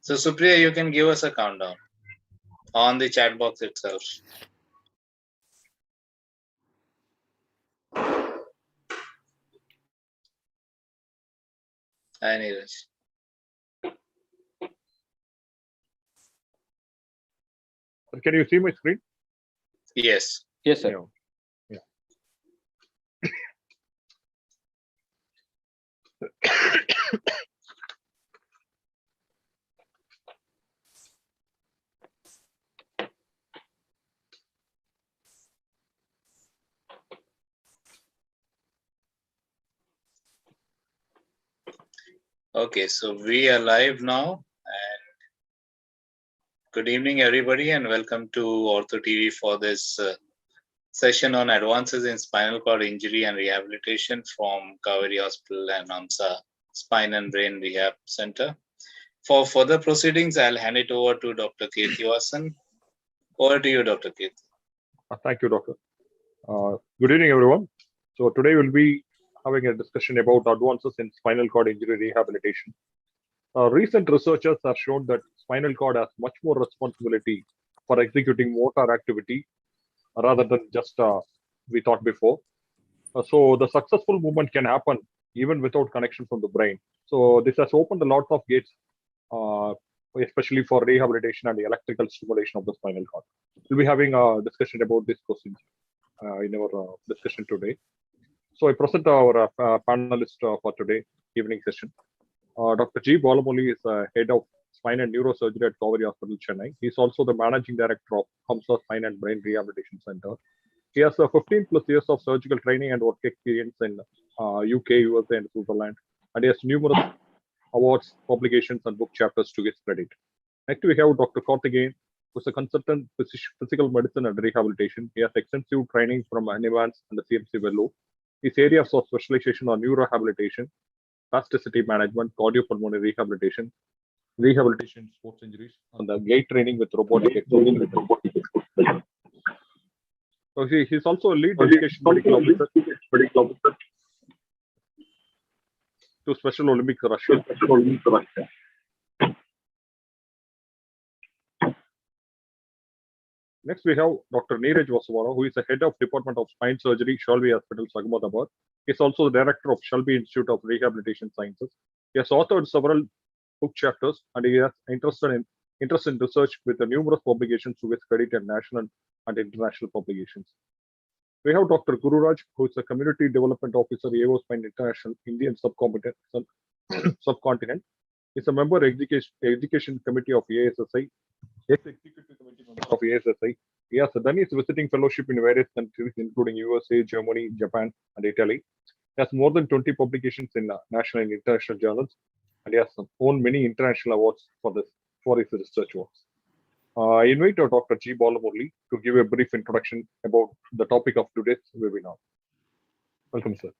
So Supriya, you can give us a countdown on the chat box itself. Hi, Neeraj. Can you see my screen? Yes. Yes, sir. Yeah. Okay, so we are live now, and good evening, everybody, and welcome to OrthoTV for this session on advances in spinal cord injury and rehabilitation from Kaveri Hospital and AMSA Spine and Brain Rehab Center. For further proceedings, I'll hand it over to Dr. Keerthvasan. Over to you, Dr. Keerth. Thank you, Doctor. Good evening, everyone. So today we'll be having a discussion about advances in spinal cord injury rehabilitation. Recent researchers have shown that spinal cord has much more responsibility for executing motor activity rather than just we thought before. So the successful movement can happen even without connection from the brain. So this has opened a lot of gates, especially for rehabilitation and the electrical stimulation of the spinal cord. We'll be having a discussion about this question in our discussion today. So I present our panelist for today evening session. Dr. G. Balamurli is head of spine and neurosurgery at Kaveri Hospital, Chennai. He's also the managing director of AMSA Spine and Brain Rehabilitation Center. He has 15 plus years of surgical training and work experience in UK, USA, and Switzerland, and he has numerous awards, publications, and book chapters to his credit. Next, we have Dr. Karthikeyan, who's a consultant physical medicine and rehabilitation. He has extensive training from Nevans and the CMC Vellore. His areas of specialization are neurorehabilitation, spasticity management, cardiopulmonary rehabilitation, rehabilitation sports injuries, and the gait training with robotic exercise. So he's also a lead education medical officer to Special Olympics Russia. Next, we have Dr. Neeraj Vasavada, who is the head of Department of Spine Surgery, Shalby Hospital, Ahmedabad. He is also the director of Shalby Institute of Rehabilitation Sciences. He has authored several book chapters, and he has interest in research with the numerous publications to his credit in national and international publications. We have Dr. Gururaj, who is the Community Development Officer, AO Spine International Indian Subcontinent. He's a member Education Committee of ASSI, ex-executive committee member of ASSI. He has done his visiting fellowship in various countries, including USA, Germany, Japan, and Italy. He has more than 20 publications in national and international journals, and he has won many international awards for his research works. I invite Dr. G. Balamurli to give a brief introduction about the topic of today's webinar. Welcome, sir.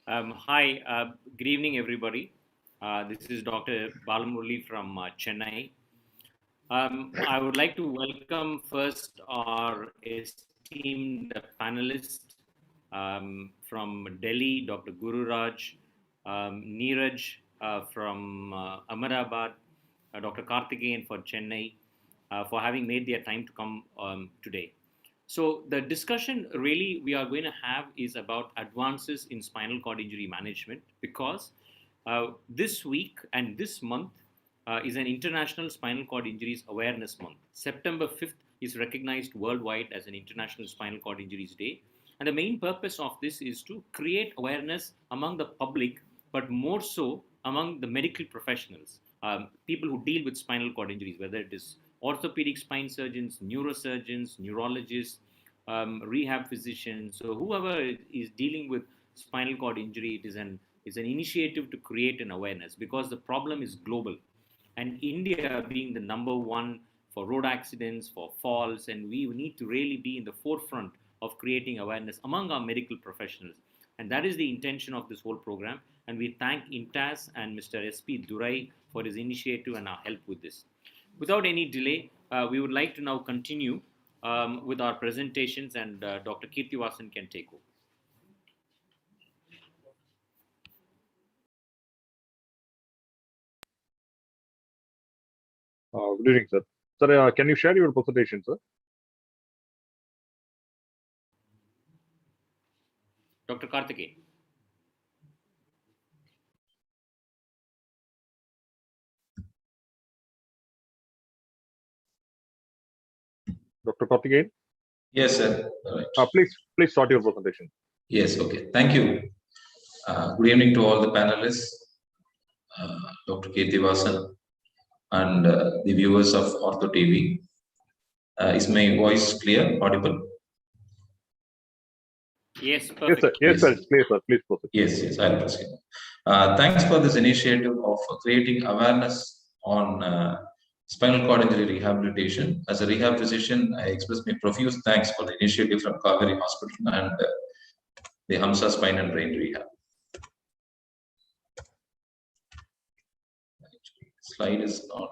Hi, good evening, everybody. This is Dr. Balamurli from Chennai. I would like to welcome first our esteemed panelists from Delhi, Dr. Gururaj, Neeraj from Ahmedabad, Dr. Karthikeyan for Chennai, for having made their time to come today. So the discussion really we are going to have is about advances in spinal cord injury management, because this week and this month is an International Spinal Cord Injuries Awareness Month. September 5th is recognized worldwide as an International Spinal Cord Injuries Day. And the main purpose of this is to create awareness among the public, but more so among the medical professionals, people who deal with spinal cord injuries, whether it is orthopedic spine surgeons, neurosurgeons, neurologists, rehab physicians. So whoever is dealing with spinal cord injury, it is an initiative to create an awareness, because the problem is global. And India being the number one for road accidents, for falls, and we need to really be in the forefront of creating awareness among our medical professionals. And that is the intention of this whole program. And we thank Intas and Mr. SP Durai for his initiative and our help with this. Without any delay, we would like to now continue with our presentations, and Dr. Keerthvasan can take over. Good evening, sir. Sir, can you share your presentation, sir? Dr. Karthikeyan. Dr. Karthikeyan? Yes, sir. Right. Please start your presentation. Yes, okay. Thank you. Good evening to all the panelists, Dr. Keerthvasan, and the viewers of OrthoTV. Is my voice clear, audible? Yes, perfect. Yes, sir. Clear, sir. Please proceed. Yes, I'll proceed. Thanks for this initiative of creating awareness on spinal cord injury rehabilitation. As a rehab physician, I express my profuse thanks for the initiative from Kaveri Hospital and the Hamsa Spine and Brain Rehab. Slide is not.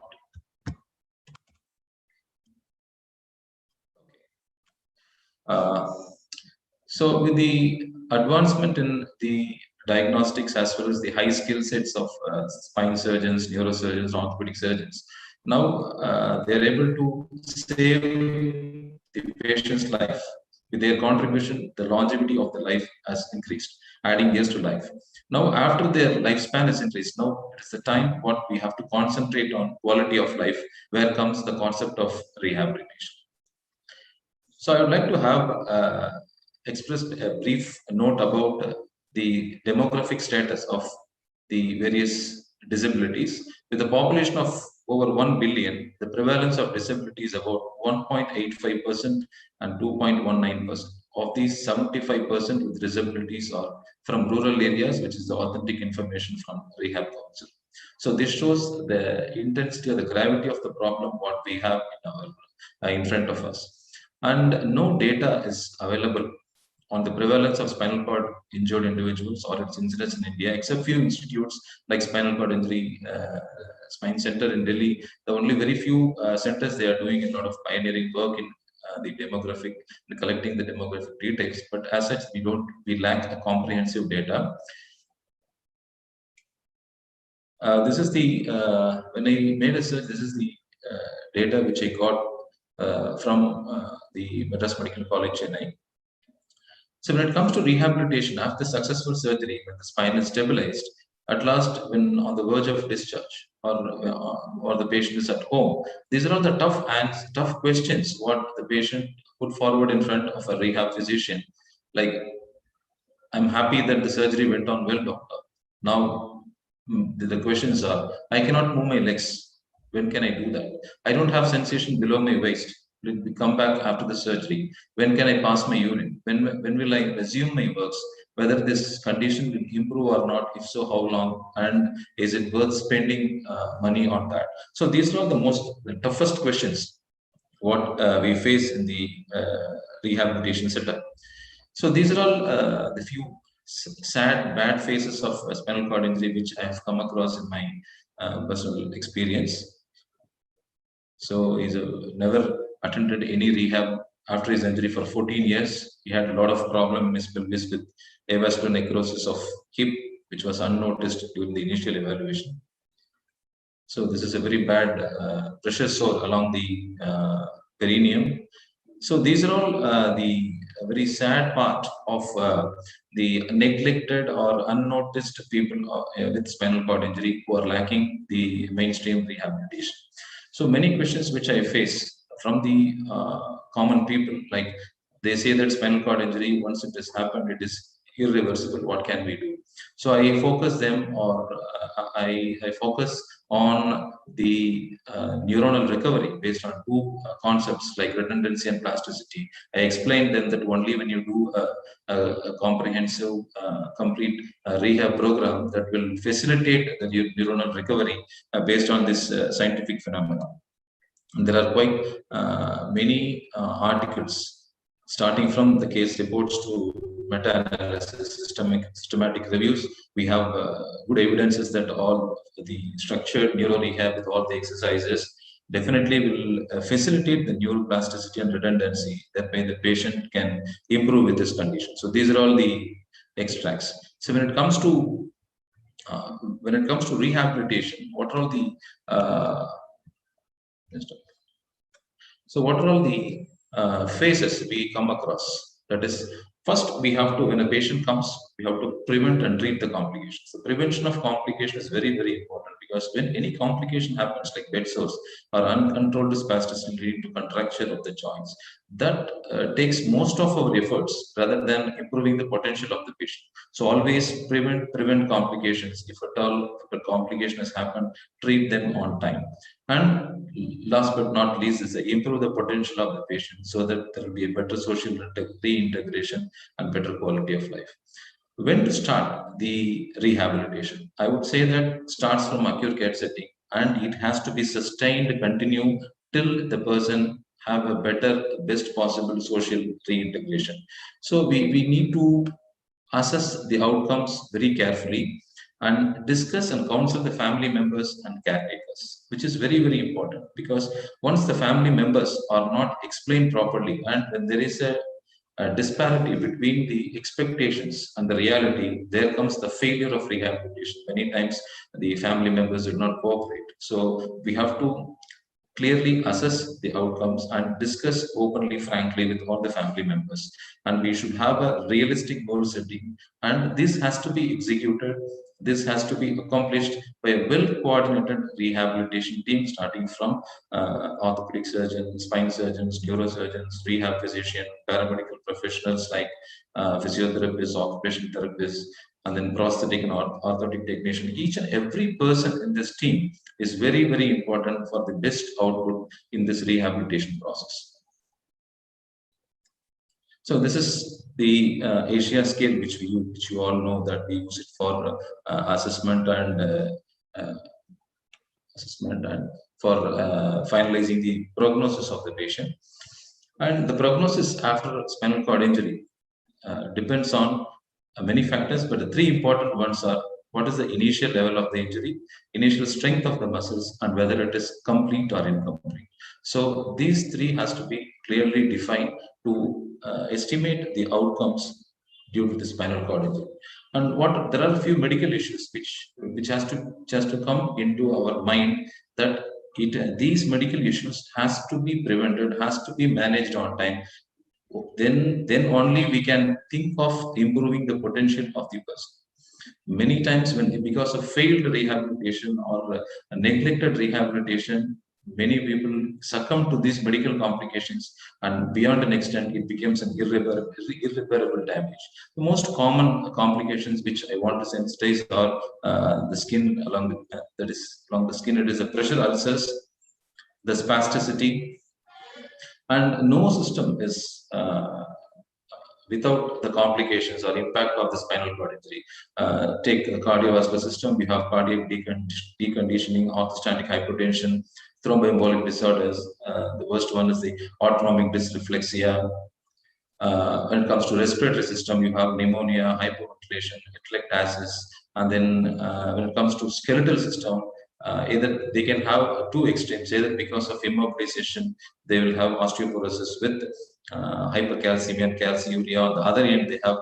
So with the advancement in the diagnostics as well as the high skill sets of spine surgeons, neurosurgeons, orthopedic surgeons, now they are able to save the patient's life. With their contribution, the longevity of the life has increased, adding years to life. Now, after their lifespan is increased, now it is the time what we have to concentrate on quality of life, where comes the concept of rehabilitation. So I would like to have expressed a brief note about the demographic status of the various disabilities. With a population of over 1 billion, the prevalence of disability is about 1.85% and 2.19%. Of these, 75% with disabilities are from rural areas, which is the authentic information from Rehab Council. So this shows the intensity or the gravity of the problem what we have in front of us. And no data is available on the prevalence of spinal cord injured individuals or its incidence in India, except few institutes like Spinal Cord Injury Spine Center in Delhi. The only very few centers, they are doing a lot of pioneering work in the demographic, collecting the demographic details. But as such, we lack a comprehensive data. This is the when I made a search. This is the data which I got from the Madras Medical College, Chennai. So when it comes to rehabilitation, after successful surgery, when the spine is stabilized, at last, when on the verge of discharge or the patient is at home, these are all the tough questions what the patient put forward in front of a rehab physician. Like, I'm happy that the surgery went on well, doctor. Now, the questions are, I cannot move my legs. When can I do that? I don't have sensation below my waist. Will it come back after the surgery? When can I pass my urine? When will I resume my works? Whether this condition will improve or not, if so, how long? And is it worth spending money on that? So these are the toughest questions what we face in the rehabilitation setup. So these are all the few sad, bad phases of spinal cord injury which I have come across in my personal experience. So he's never attended any rehab after his injury for 14 years. He had a lot of problems with avascular necrosis of hip, which was unnoticed during the initial evaluation. So this is a very bad pressure sore along the perineum. So these are all the very sad part of the neglected or unnoticed people with spinal cord injury who are lacking the mainstream rehabilitation. So many questions which I face from the common people, like they say that spinal cord injury, once it has happened, it is irreversible. What can we do? So I focus them, or I focus on the neuronal recovery based on two concepts like redundancy and plasticity. I explained them that only when you do a comprehensive, complete rehab program that will facilitate the neuronal recovery based on this scientific phenomenon. And there are quite many articles, starting from the case reports to meta-analysis, systematic reviews. We have good evidences that all the structured neuro rehab with all the exercises definitely will facilitate the neuroplasticity and redundancy. That way the patient can improve with this condition. So these are all the extracts. So when it comes to rehabilitation, what are the So what are all the phases we come across? That is, first we have to, when a patient comes, we have to prevent and treat the complications. The prevention of complication is very, very important, because when any complication happens, like bed sores or uncontrolled spasticity leading to contracture of the joints, that takes most of our efforts rather than improving the potential of the patient. So always prevent complications. If at all a complication has happened, treat them on time. And last but not least is improve the potential of the patient, so that there will be a better social reintegration and better quality of life. When to start the rehabilitation? I would say that starts from acute care setting, and it has to be sustained, continue till the person have a better, best possible social reintegration. So we need to assess the outcomes very carefully and discuss and counsel the family members and caretakers, which is very, very important, because once the family members are not explained properly, and when there is a disparity between the expectations and the reality, there comes the failure of rehabilitation. Many times the family members do not cooperate. So we have to clearly assess the outcomes and discuss openly, frankly, with all the family members. And we should have a realistic goal setting, and this has to be executed. This has to be accomplished by a well-coordinated rehabilitation team, starting from orthopedic surgeons, spine surgeons, neurosurgeons, rehab physician, paramedical professionals like physiotherapists, occupational therapists, and then prosthetic and orthotic technician. Each and every person in this team is very, very important for the best output in this rehabilitation process. So this is the Asia scale, which you all know that we use it for assessment and for finalizing the prognosis of the patient. And the prognosis after spinal cord injury depends on many factors, but the three important ones are: what is the initial level of the injury, initial strength of the muscles, and whether it is complete or incomplete. So these three has to be clearly defined to estimate the outcomes due to the spinal cord injury. And there are a few medical issues which has to come into our mind, that these medical issues has to be prevented, has to be managed on time. Then only we can think of improving the potential of the person. Many times, because of failed rehabilitation or neglected rehabilitation, many people succumb to these medical complications, and beyond an extent, it becomes an irreparable damage. The most common complications which I want to sensitize are the skin along the skin. It is a pressure ulcers, the spasticity, and no system is without the complications or impact of the spinal cord injury. Take the cardiovascular system, we have cardiac deconditioning, orthostatic hypotension, thromboembolic disorders. The worst one is the autonomic dysreflexia. When it comes to respiratory system, you have pneumonia, hypoventilation, atelectasis, and then when it comes to skeletal system, either they can have two extremes. Either because of immobilization, they will have osteoporosis with hypercalcemia and calciuria. On the other end, they have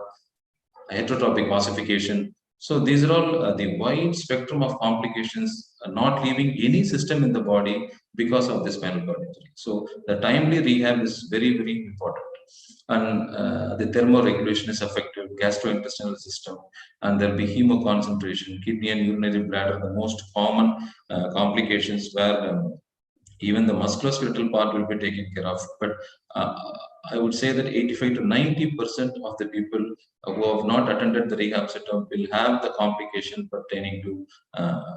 heterotropic ossification. So these are all the wide spectrum of complications, not leaving any system in the body because of this spinal cord injury. So the timely rehab is very, very important. And the thermoregulation is affected, gastrointestinal system, and there'll be hemoconcentration, kidney and urinary bladder, the most common complications, where even the musculoskeletal part will be taken care of. But I would say that 85 to 90% of the people who have not attended the rehab setup will have the complication pertaining to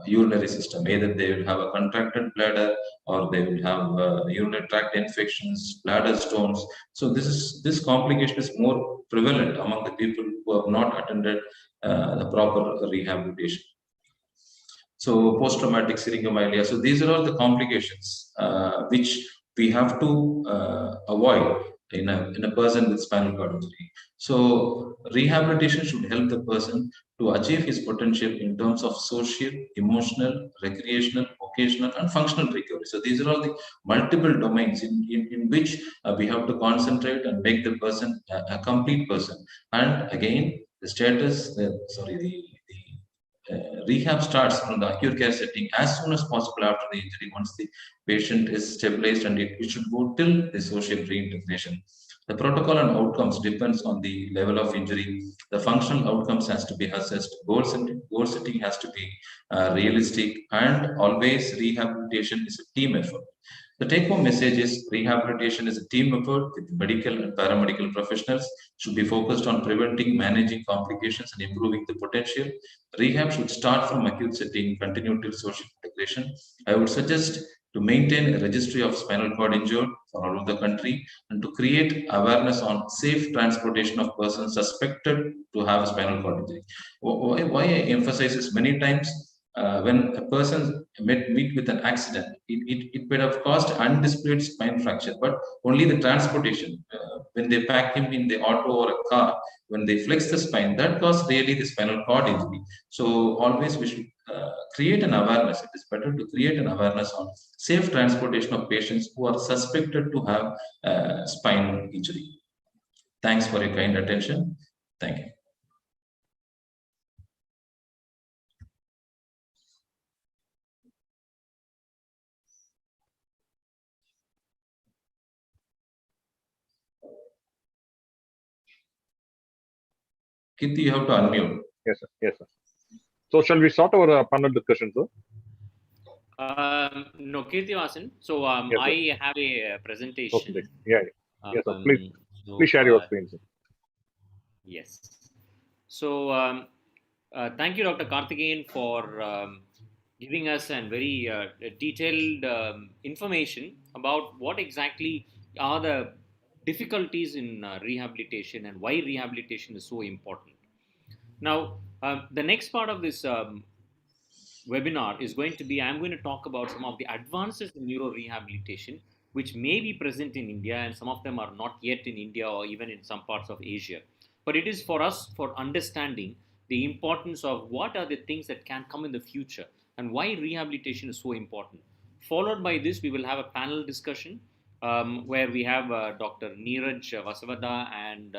urinary system. Either they will have a contracted bladder, or they will have urinary tract infections, bladder stones. So this complication is more prevalent among the people who have not attended the proper rehabilitation. So post-traumatic syringomyelia. So these are all the complications which we have to avoid in a person with spinal cord injury. So rehabilitation should help the person to achieve his potential in terms of social, emotional, recreational, vocational, and functional recovery. So these are all the multiple domains in which we have to concentrate and make the person a complete person. And again, the status, rehab starts from the acute care setting as soon as possible after the injury. Once the patient is stabilized, and it should go till the social reintegration. The protocol and outcomes depends on the level of injury. The functional outcomes has to be assessed. Goal setting has to be realistic, and always rehabilitation is a team effort. The take-home message is rehabilitation is a team effort with medical and paramedical professionals, should be focused on preventing, managing complications, and improving the potential. Rehab should start from acute setting, continue till social integration. I would suggest to maintain a registry of spinal cord injured all over the country, and to create awareness on safe transportation of persons suspected to have a spinal cord injury. Why I emphasize this many times, when a person meet with an accident, it might have caused undisplayed spine fracture, but only the transportation, when they pack him in the auto or a car, when they flex the spine, that caused really the spinal cord injury. So always we should create an awareness. It is better to create an awareness on safe transportation of patients who are suspected to have spinal injury. Thanks for your kind attention. Thank you. Kirti, you have to unmute. Yes, sir. Yes, sir. So, shall we start our panel discussion, sir? No, Keerthvasan. So Yes, I have a presentation. Okay. Yeah. Yes, sir. Please share your screen, sir. Yes. So thank you, Dr. Karthikeyan, for giving us a very detailed information about what exactly are the difficulties in rehabilitation and why rehabilitation is so important. Now, the next part of this webinar is going to be, I'm going to talk about some of the advances in neuro rehabilitation, which may be present in India, and some of them are not yet in India or even in some parts of Asia. But it is for us for understanding the importance of what are the things that can come in the future and why rehabilitation is so important. Followed by this, we will have a panel discussion where we have Dr. Neeraj Vasavada and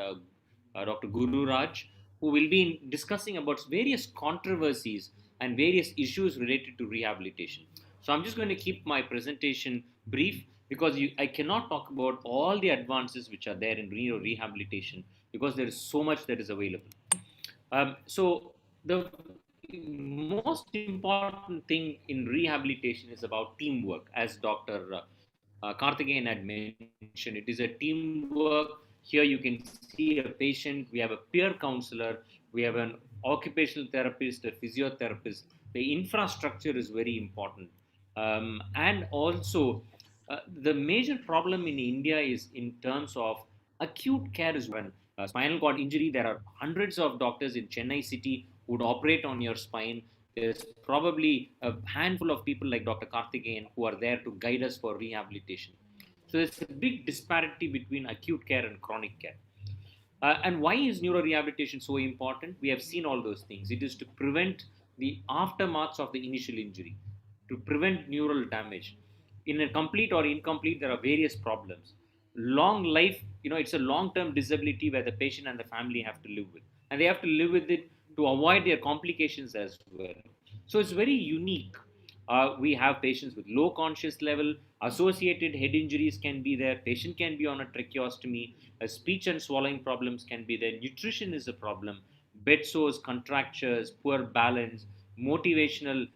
Dr. Gururaj, who will be discussing about various controversies and various issues related to rehabilitation. So I'm just going to keep my presentation brief because I cannot talk about all the advances which are there in neuro rehabilitation because there is so much that is available. So the most important thing in rehabilitation is about teamwork, as Dr. Karthikeyan had mentioned. It is a teamwork. Here you can see a patient. We have a peer counselor. We have an occupational therapist, a physiotherapist. The infrastructure is very important. And also, the major problem in India is in terms of acute care is when spinal cord injury. There are hundreds of doctors in Chennai city who would operate on your spine. There's probably a handful of people like Dr. Karthikeyan who are there to guide us for rehabilitation. So there's a big disparity between acute care and chronic care. And why is neurorehabilitation so important? We have seen all those things. It is to prevent the aftermaths of the initial injury, to prevent neural damage. In a complete or incomplete, there are various problems. Long life, it's a long-term disability where the patient and the family have to live with. And they have to live with it to avoid their complications as well. So it's very unique. We have patients with low conscious level, associated head injuries can be there, patient can be on a tracheostomy, speech and swallowing problems can be there, nutrition is a problem, bed sores, contractures, poor balance, motivational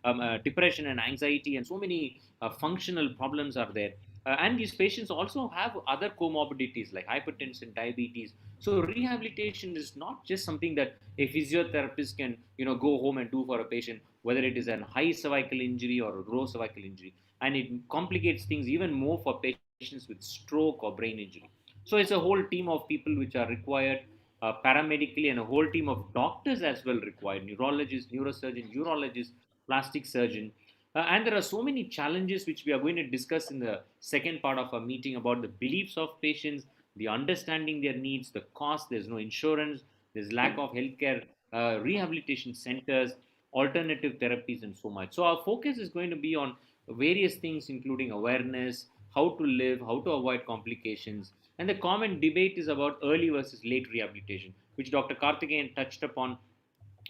depression and anxiety, and so many functional problems are there. And these patients also have other comorbidities like hypertension, diabetes. So rehabilitation is not just something that a physiotherapist can go home and do for a patient, whether it is a high cervical injury or a low cervical injury, and it complicates things even more for patients with stroke or brain injury. So it's a whole team of people which are required paramedically, and a whole team of doctors as well required: neurologists, neurosurgeon, urologist, plastic surgeon. And there are so many challenges which we are going to discuss in the second part of our meeting about the beliefs of patients, the understanding their needs, the cost. There's no insurance, there's lack of healthcare, rehabilitation centers, alternative therapies, and so much. So our focus is going to be on various things, including awareness, how to live, how to avoid complications. And the common debate is about early versus late rehabilitation, which Dr. Karthikeyan touched upon.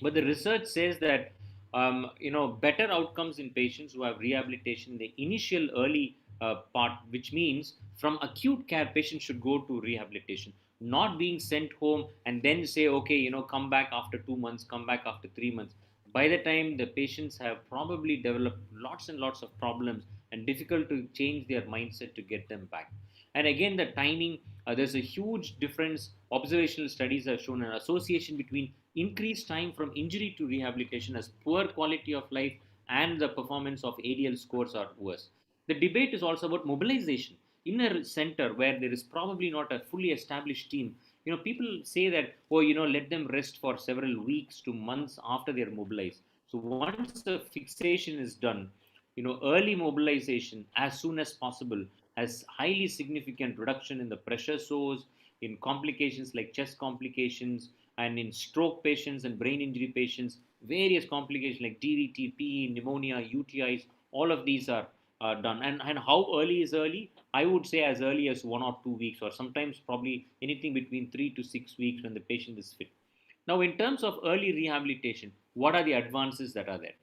But the research says that better outcomes in patients who have rehabilitation in the initial early part, which means from acute care, patients should go to rehabilitation, not being sent home and then say, okay, come back after 2 months, come back after 3 months. By the time the patients have probably developed lots and lots of problems and difficult to change their mindset to get them back. And again, the timing, there's a huge difference. Observational studies have shown an association between increased time from injury to rehabilitation as poor quality of life and the performance of ADL scores are worse. The debate is also about mobilization. In a center where there is probably not a fully established team, people say that, oh, let them rest for several weeks to months after they are mobilized. So once the fixation is done, early mobilization as soon as possible has highly significant reduction in the pressure source, in complications like chest complications, and in stroke patients and brain injury patients, various complications like DVT, PE, pneumonia, UTIs, all of these are done. And how early is early? I would say as early as 1 or 2 weeks, or sometimes probably anything between 3 to 6 weeks when the patient is fit. Now, in terms of early rehabilitation, what are the advances that are there?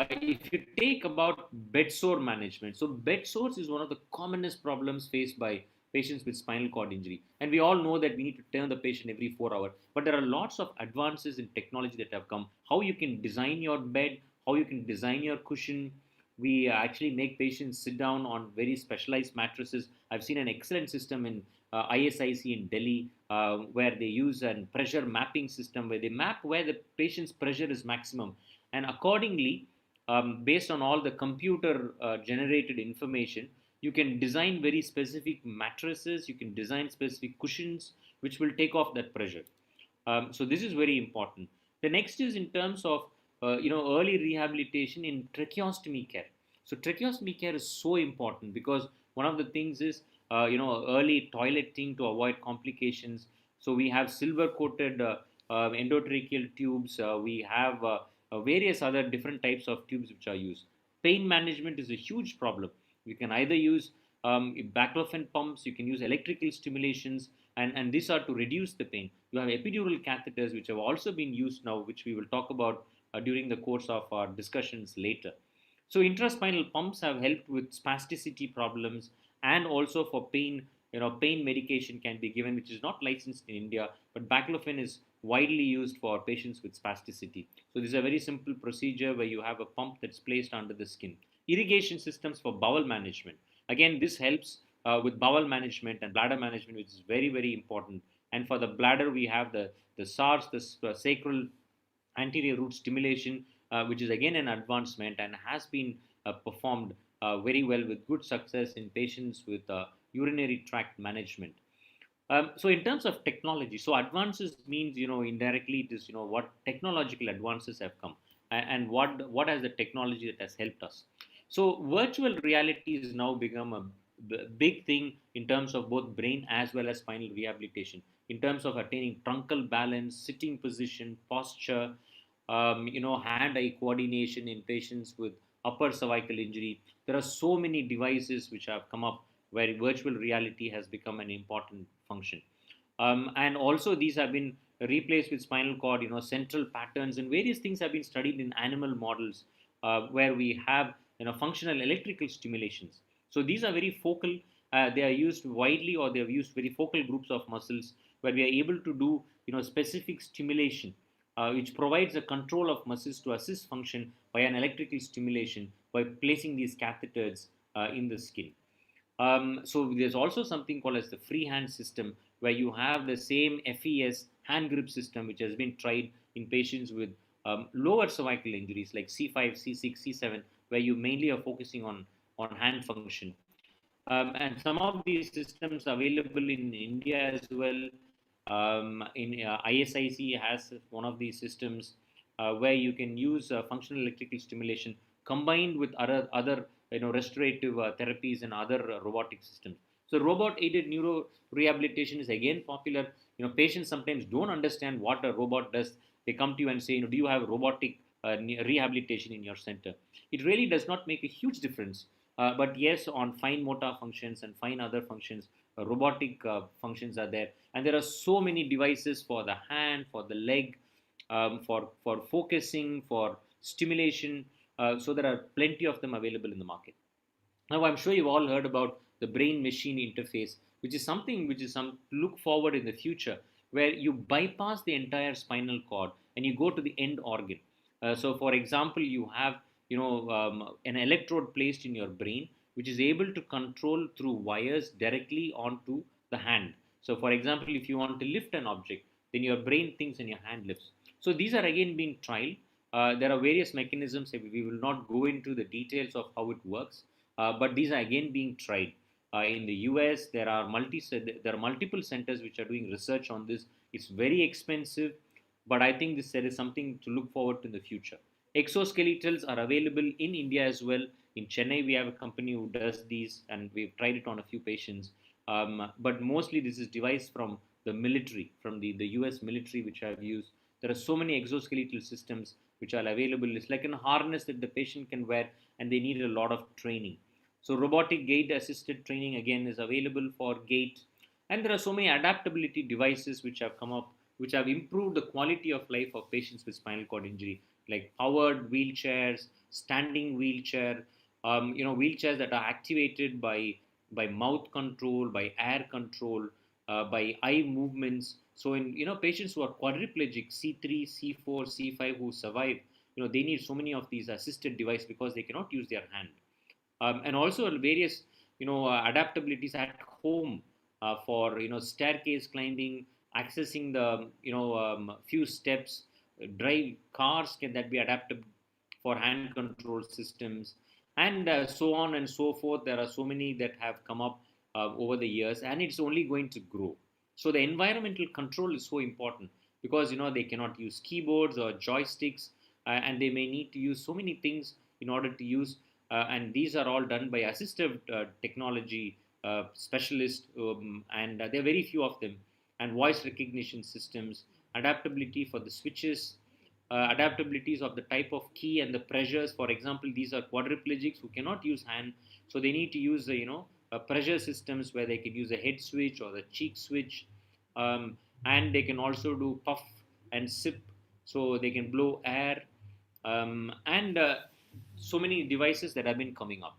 If you take about bed sore management, so bed sores is one of the commonest problems faced by patients with spinal cord injury, and we all know that we need to turn the patient every 4 hours. But there are lots of advances in technology that have come. How you can design your bed, how you can design your cushion. We actually make patients sit down on very specialized mattresses. I've seen an excellent system in ISIC in Delhi, where they use a pressure mapping system where they map where the patient's pressure is maximum, and accordingly, based on all the computer generated information, you can design very specific mattresses, you can design specific cushions which will take off that pressure. So this is very important. The next is in terms of early rehabilitation in tracheostomy care. So tracheostomy care is so important because one of the things is early toileting to avoid complications. So we have silver coated endotracheal tubes. We have various other different types of tubes which are used. Pain management is a huge problem. You can either use baclofen pumps, you can use electrical stimulations, and these are to reduce the pain. You have epidural catheters which have also been used now, which we will talk about during the course of our discussions later. So intraspinal pumps have helped with spasticity problems, and also for pain. Pain medication can be given, which is not licensed in India, but baclofen is widely used for patients with spasticity. So this is a very simple procedure where you have a pump that's placed under the skin. Irrigation systems for bowel management. Again, this helps with bowel management and bladder management, which is very, very important. And for the bladder, we have the SARS, the sacral anterior root stimulation, which is again an advancement and has been performed very well with good success in patients with urinary tract management. So in terms of technology, so advances means, indirectly it is, what technological advances have come, and what has the technology that has helped us. So virtual reality has now become a big thing in terms of both brain as well as spinal rehabilitation, in terms of attaining truncal balance, sitting position, posture, hand-eye coordination in patients with upper cervical injury. There are so many devices which have come up where virtual reality has become an important function. And also these have been replaced with spinal cord, central patterns and various things have been studied in animal models where we have, functional electrical stimulations. So these are very focal. They are used widely, or they have used very focal groups of muscles where we are able to do, specific stimulation, which provides a control of muscles to assist function by an electrical stimulation by placing these catheters in the skin. So there's also something called as the freehand system, where you have the same FES hand grip system, which has been tried in patients with lower cervical injuries like C5, C6, C7, where you mainly are focusing on hand function. And some of these systems available in India as well. ISIC has one of these systems where you can use functional electrical stimulation combined with other restorative therapies and other robotic systems. So robot aided neuro rehabilitation is again popular. Patients sometimes don't understand what a robot does. They come to you and say, do you have robotic rehabilitation in your center? It really does not make a huge difference. But yes, on fine motor functions and fine other functions, robotic functions are there. And there are so many devices for the hand, for the leg, for focusing, for stimulation. So there are plenty of them available in the market. Now, I'm sure you've all heard about the brain-machine interface, which is something which is some look forward in the future, where you bypass the entire spinal cord and you go to the end organ. So, for example, you have an electrode placed in your brain, which is able to control through wires directly onto the hand. So, for example, if you want to lift an object, then your brain thinks and your hand lifts. So, these are again being tried. There are various mechanisms. We will not go into the details of how it works, but these are again being tried. In the US, there are multiple centers which are doing research on this. It's very expensive, but I think there is something to look forward to in the future. Exoskeletals are available in India as well. In Chennai, we have a company who does these, and we've tried it on a few patients. But mostly, this is device from the military, from the US military, which I've used. There are so many exoskeletal systems which are available. It's like a harness that the patient can wear, and they need a lot of training. So robotic gait assisted training again is available for gait. And there are so many adaptability devices which have come up, which have improved the quality of life of patients with spinal cord injury, like powered wheelchairs, standing wheelchair, wheelchairs that are activated by mouth control, by air control, by eye movements. So in patients who are quadriplegic, C3, C4, C5 who survive, they need so many of these assisted devices because they cannot use their hand. And also various adaptabilities at home for staircase climbing, accessing the few steps. Drive cars can that be adapted for hand control systems, and so on and so forth. There are so many that have come up over the years, and it's only going to grow. So the environmental control is so important, because they cannot use keyboards or joysticks, and they may need to use so many things in order to use, and these are all done by assistive technology specialists, and there are very few of them. And voice recognition systems, adaptability for the switches, adaptabilities of the type of key and the pressures. For example, these are quadriplegics who cannot use hand, so they need to use pressure systems where they can use a head switch or the cheek switch, and they can also do puff and sip, so they can blow air, and so many devices that have been coming up.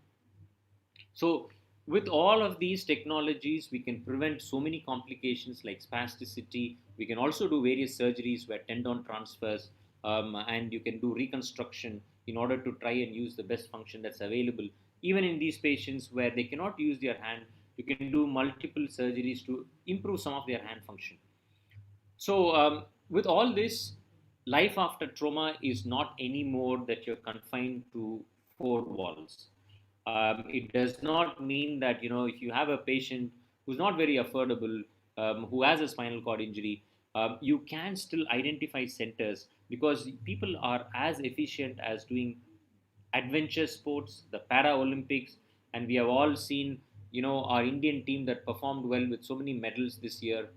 So with all of these technologies, we can prevent so many complications like spasticity. We can also do various surgeries where tendon transfers, and you can do reconstruction in order to try and use the best function that's available. Even in these patients where they cannot use their hand, you can do multiple surgeries to improve some of their hand function. So, with all this, life after trauma is not anymore that you're confined to four walls. It does not mean that, if you have a patient who's not very affordable, who has a spinal cord injury, you can still identify centers, because people are as efficient as doing adventure sports, the Para Olympics, and we have all seen, our Indian team that performed well with so many medals this year.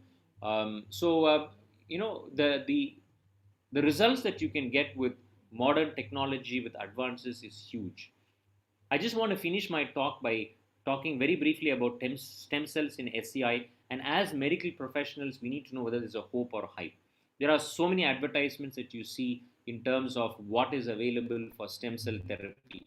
The results that you can get with modern technology, with advances, is huge. I just want to finish my talk by talking very briefly about stem cells in SCI. And as medical professionals, we need to know whether there's a hope or a hype. There are so many advertisements that you see in terms of what is available for stem cell therapy.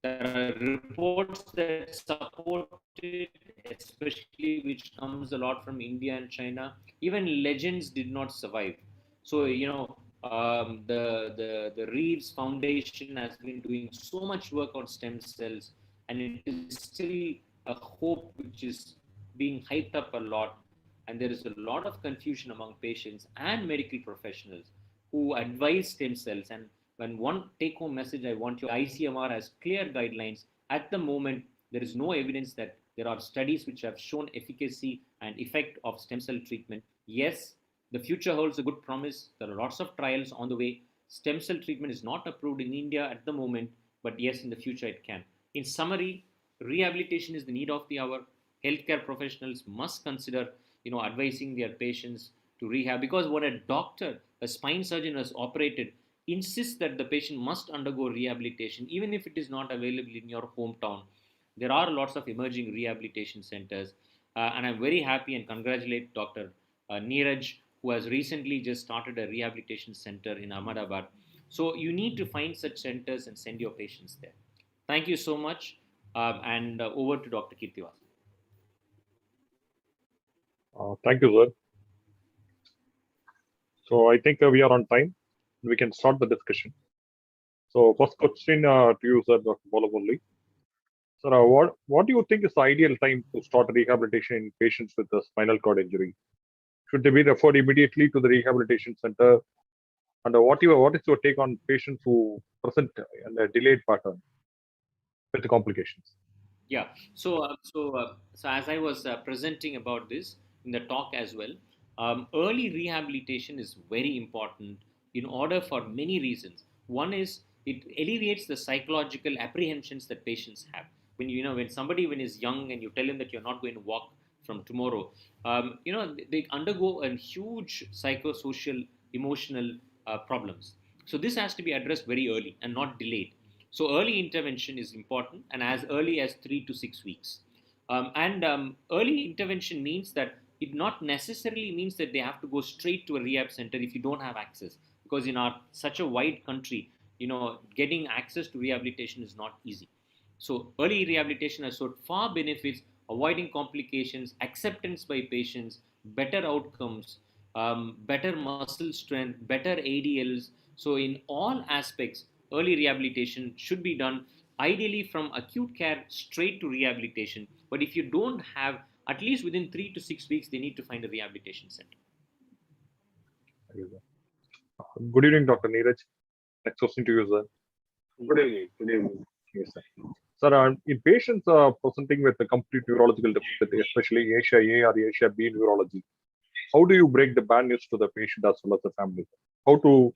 There are reports that support it, especially which comes a lot from India and China. Even legends did not survive. So the Reeves Foundation has been doing so much work on stem cells, and it is still a hope which is being hyped up a lot. And there is a lot of confusion among patients and medical professionals who advise stem cells. And when one take home message I want, your ICMR has clear guidelines. At the moment, there is no evidence that there are studies which have shown efficacy and effect of stem cell treatment. Yes, the future holds a good promise. There are lots of trials on the way. Stem cell treatment is not approved in India at the moment, but yes, in the future it can. In summary, rehabilitation is the need of the hour. Healthcare professionals must consider, advising their patients to rehab, because when a doctor, a spine surgeon has operated, insists that the patient must undergo rehabilitation, even if it is not available in your hometown. There are lots of emerging rehabilitation centers, and I'm very happy and congratulate Dr. Neeraj, who has recently just started a rehabilitation center in Ahmedabad. So you need to find such centers and send your patients there. Thank you so much. And over to Dr. Keerthvasan. Thank you, sir. So I think we are on time. We can start the discussion. So first question to you, sir, Dr. Balamurli. Sir, what do you think is the ideal time to start rehabilitation in patients with a spinal cord injury? Should they be referred immediately to the rehabilitation center? And what is your take on patients who present in a delayed pattern with the complications? Yeah. So as I was presenting about this in the talk as well, early rehabilitation is very important in order for many reasons. One is it alleviates the psychological apprehensions that patients have. When somebody when is young and you tell him that you're not going to walk from tomorrow, they undergo a huge psychosocial, emotional problems. So this has to be addressed very early and not delayed. So early intervention is important, and as early as 3 to 6 weeks. Early intervention means that it not necessarily means that they have to go straight to a rehab center if you don't have access, because in our such a wide country, getting access to rehabilitation is not easy. So early rehabilitation has showed far benefits, avoiding complications, acceptance by patients, better outcomes, better muscle strength, better ADLs. So in all aspects, early rehabilitation should be done ideally from acute care straight to rehabilitation. But if you don't have, at least within 3 to 6 weeks, they need to find a rehabilitation center. Good evening, Dr. Neeraj. Next question to you, sir. Good evening. Good evening. Yes, sir. Sir, in patients presenting with a complete neurological deficit, especially Asia A or Asia B neurology, how do you break the bad news to the patient as well as the family? How to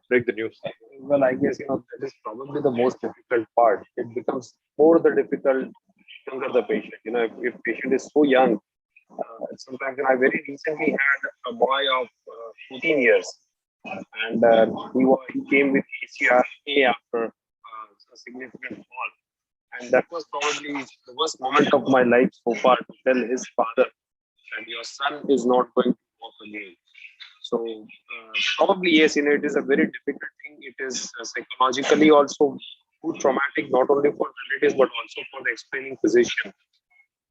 break the news? Well, I guess that is probably the most difficult part. It becomes more the difficult younger the patient. If patient is so young, sometimes I very recently had a boy of 14 years, and he came with ACRA after a significant fall, and that was probably the worst moment of my life so far to tell his father that your son is not going to walk again. So probably yes, it is a very difficult thing. It is psychologically also too traumatic, not only for relatives but also for the explaining physician.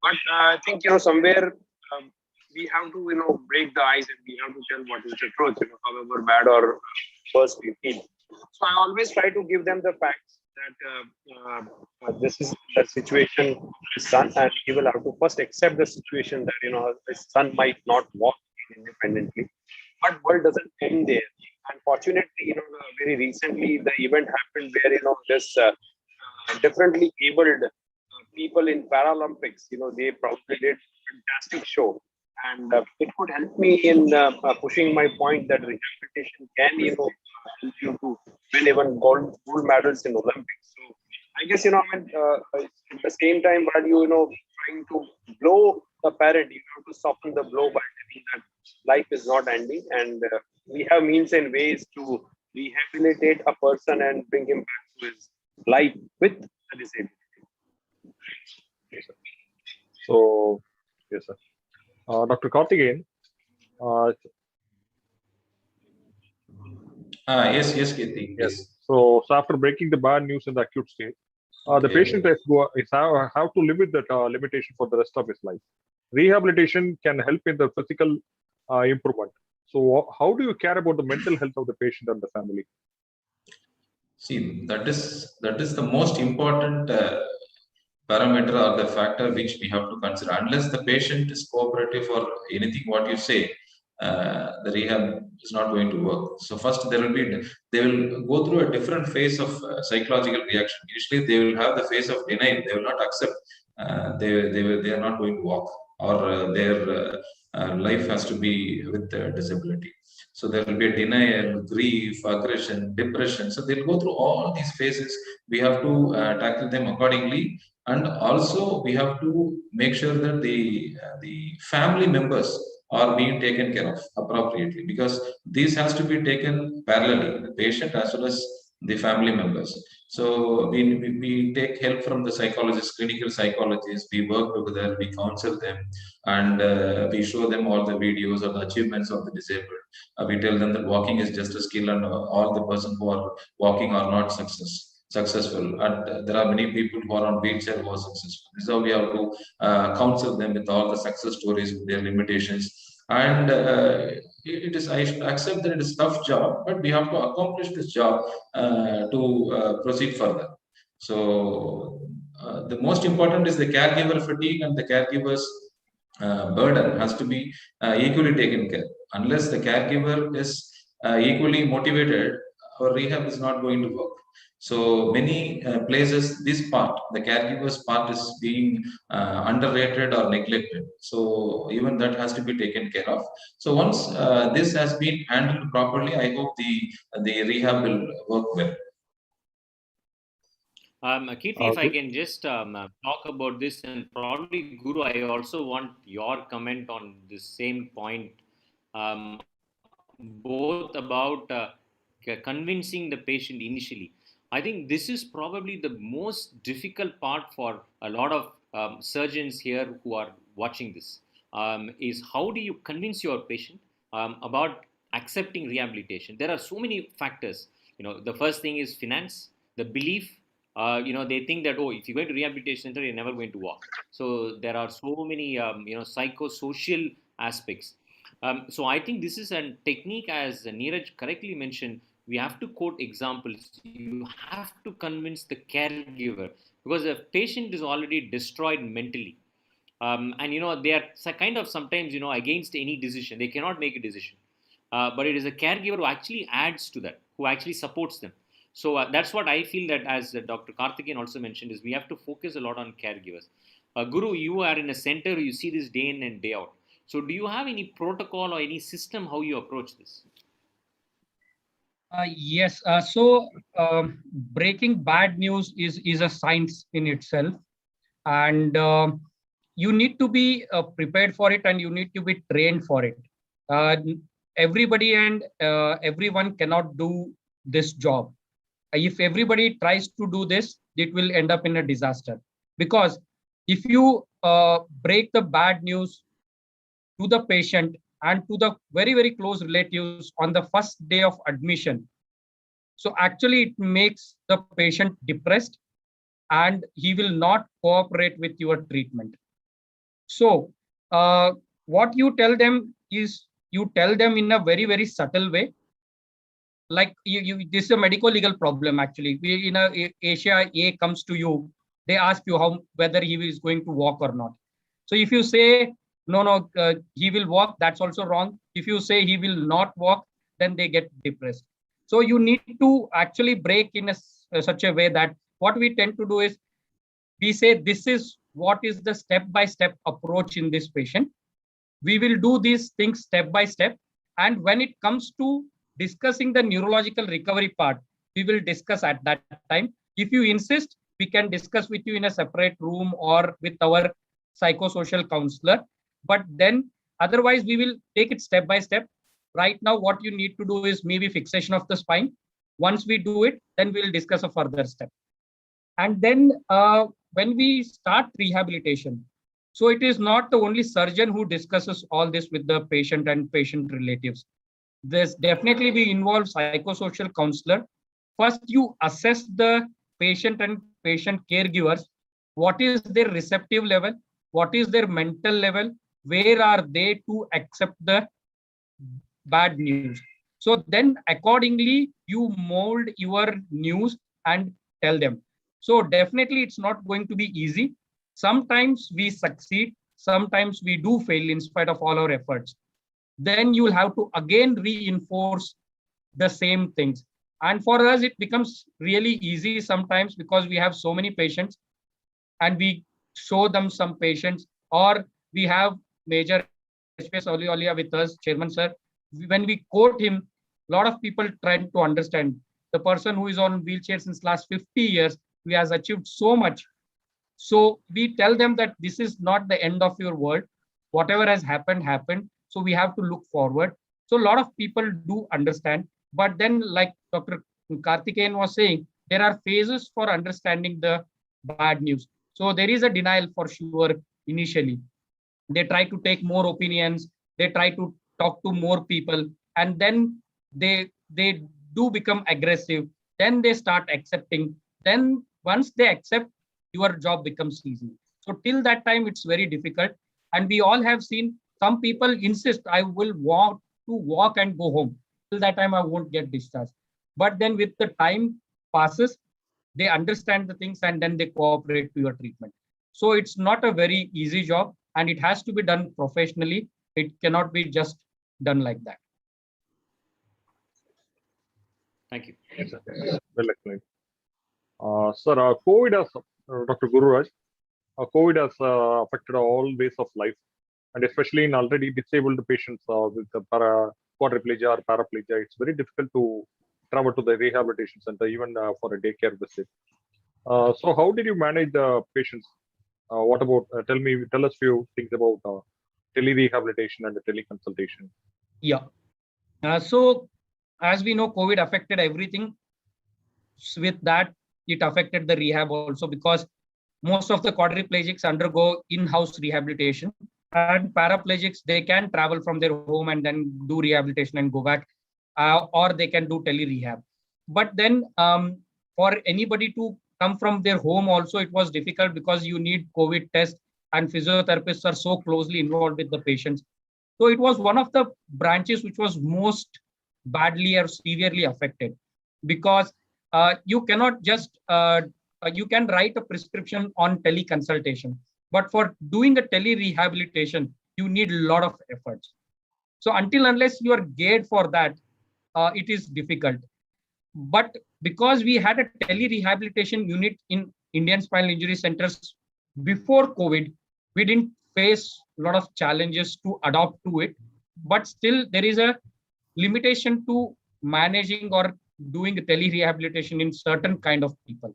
But I think somewhere we have to break the ice and we have to tell what is the truth, however bad or worse we feel. So I always try to give them the facts that this is the situation of his son, and he will have to first accept the situation that his son might not walk independently. But world doesn't end there. Unfortunately, very recently the event happened where this differently abled people in Paralympics. They probably did a fantastic show, and it could help me in pushing my point that rehabilitation can help you to win even gold medals in Olympics. So I guess at the same time while trying to blow the parent, to soften the blow by telling that life is not ending, and we have means and ways to rehabilitate a person and bring him back to his life with a disability. Yes, sir. So, yes, sir. Dr. Karthikeyan. Yes, Kirti. Yes. So after breaking the bad news in the acute state, the patient have to live with that limitation for the rest of his life. Rehabilitation can help in the physical improvement. So how do you care about the mental health of the patient and the family? See, that is the most important parameter or the factor which we have to consider. Unless the patient is cooperative or anything what you say, the rehab is not going to work. So first they will go through a different phase of psychological reaction. Usually they will have the phase of denial. They will not accept. They are not going to walk, or their life has to be with disability. So there will be a denial, grief, aggression, depression. So they'll go through all these phases. We have to tackle them accordingly, and also we have to make sure that the family members are being taken care of appropriately, because this has to be taken parallelly, the patient as well as the family members. So we take help from the psychologists, clinical psychologists. We work together, we counsel them, and we show them all the videos of the achievements of the disabled. We tell them that walking is just a skill, and all the person who are walking are not successful, and there are many people who are on wheelchair who are successful. So we have to counsel them with all the success stories, with their limitations, and it is, I should accept that it is a tough job, but we have to accomplish this job to proceed further. So the most important is the caregiver fatigue, and the caregiver's burden has to be equally taken care. Unless the caregiver is equally motivated, our rehab is not going to work. So many places, this part, the caregiver's part, is being underrated or neglected. So even that has to be taken care of. So once this has been handled properly, I hope the rehab will work well. Keerthi, if I can just talk about this, and probably Guru, I also want your comment on the same point, both about convincing the patient initially. I think this is probably the most difficult part for a lot of surgeons here who are watching this, is how do you convince your patient about accepting rehabilitation? There are so many factors. The first thing is finance, the belief. They think that, oh, if you go to rehabilitation center, you're never going to walk. So there are so many, psychosocial aspects. So I think this is a technique, as Neeraj correctly mentioned. We have to quote examples. You have to convince the caregiver, because the patient is already destroyed mentally. And they are kind of sometimes against any decision. They cannot make a decision. But it is a caregiver who actually adds to that, who actually supports them. So that's what I feel, that as Dr. Karthikeyan also mentioned, is we have to focus a lot on caregivers. Guru, you are in a center, you see this day in and day out. So do you have any protocol or any system how you approach this? Yes. So breaking bad news is a science in itself, and you need to be prepared for it, and you need to be trained for it. Everybody and everyone cannot do this job. If everybody tries to do this, it will end up in a disaster. Because if you break the bad news to the patient and to the very, very close relatives on the first day of admission, so actually it makes the patient depressed, and he will not cooperate with your treatment. So what you tell them is, you tell them in a very, very subtle way. Like this is a medico-legal problem. Actually, Asia A comes to you, they ask you whether he is going to walk or not. So if you say no, he will walk, that's also wrong. If you say he will not walk, then they get depressed. So you need to actually break in such a way that what we tend to do is, we say this is what is the step-by-step approach in this patient. We will do these things step by step, and when it comes to discussing the neurological recovery part, we will discuss at that time. If you insist, we can discuss with you in a separate room or with our psychosocial counselor. But then otherwise, we will take it step by step. Right now, what you need to do is maybe fixation of the spine. Once we do it, then we'll discuss a further step. And then when we start rehabilitation, so it is not the only surgeon who discusses all this with the patient and patient relatives. There's definitely we involve psychosocial counselor. First, you assess the patient and patient caregivers. What is their receptive level? What is their mental level? Where are they to accept the bad news? So then accordingly, you mold your news and tell them. So definitely it's not going to be easy. Sometimes we succeed, sometimes we do fail in spite of all our efforts. Then you will have to again reinforce the same things. And for us, it becomes really easy sometimes because we have so many patients and we show them some patients, or we have Major SPS Olia with us, Chairman Sir. When we quote him, a lot of people try to understand the person who is on wheelchair since last 50 years, who has achieved so much. So we tell them that this is not the end of your world. Whatever has happened, happened. So we have to look forward. So a lot of people do understand. But then, like Dr. Karthikeyan was saying, there are phases for understanding the bad news. So there is a denial for sure initially. They try to take more opinions, they try to talk to more people, and then they do become aggressive. Then they start accepting. Then once they accept, your job becomes easy. So till that time, it's very difficult. And we all have seen some people insist, I will walk and go home. Till that time, I won't get discharged. But then with the time passes, they understand the things and then they cooperate to your treatment. So it's not a very easy job and it has to be done professionally. It cannot be just done like that. Thank you. Yes, sir. Well explained. Sir, COVID has, Dr. Gururaj, COVID has affected all ways of life, and especially in already disabled patients with the quadriplegia or paraplegia. It's very difficult to travel to the rehabilitation center, even for a daycare visit. So how did you manage the patients? What about, tell us few things about tele-rehabilitation and the teleconsultation. Yeah. So as we know, COVID affected everything. With that, it affected the rehab also because most of the quadriplegics undergo in-house rehabilitation, and paraplegics, they can travel from their home and then do rehabilitation and go back, or they can do tele-rehab. But then for anybody to come from their home also, it was difficult because you need COVID test and physiotherapists are so closely involved with the patients. So it was one of the branches which was most badly or severely affected because you cannot just, you can write a prescription on teleconsultation, but for doing a tele-rehabilitation, you need a lot of efforts. So unless you are geared for that, it is difficult. But because we had a tele-rehabilitation unit in Indian Spinal Injury Centers before COVID, we didn't face a lot of challenges to adopt to it. But still, there is a limitation to managing or doing tele-rehabilitation in certain kind of people.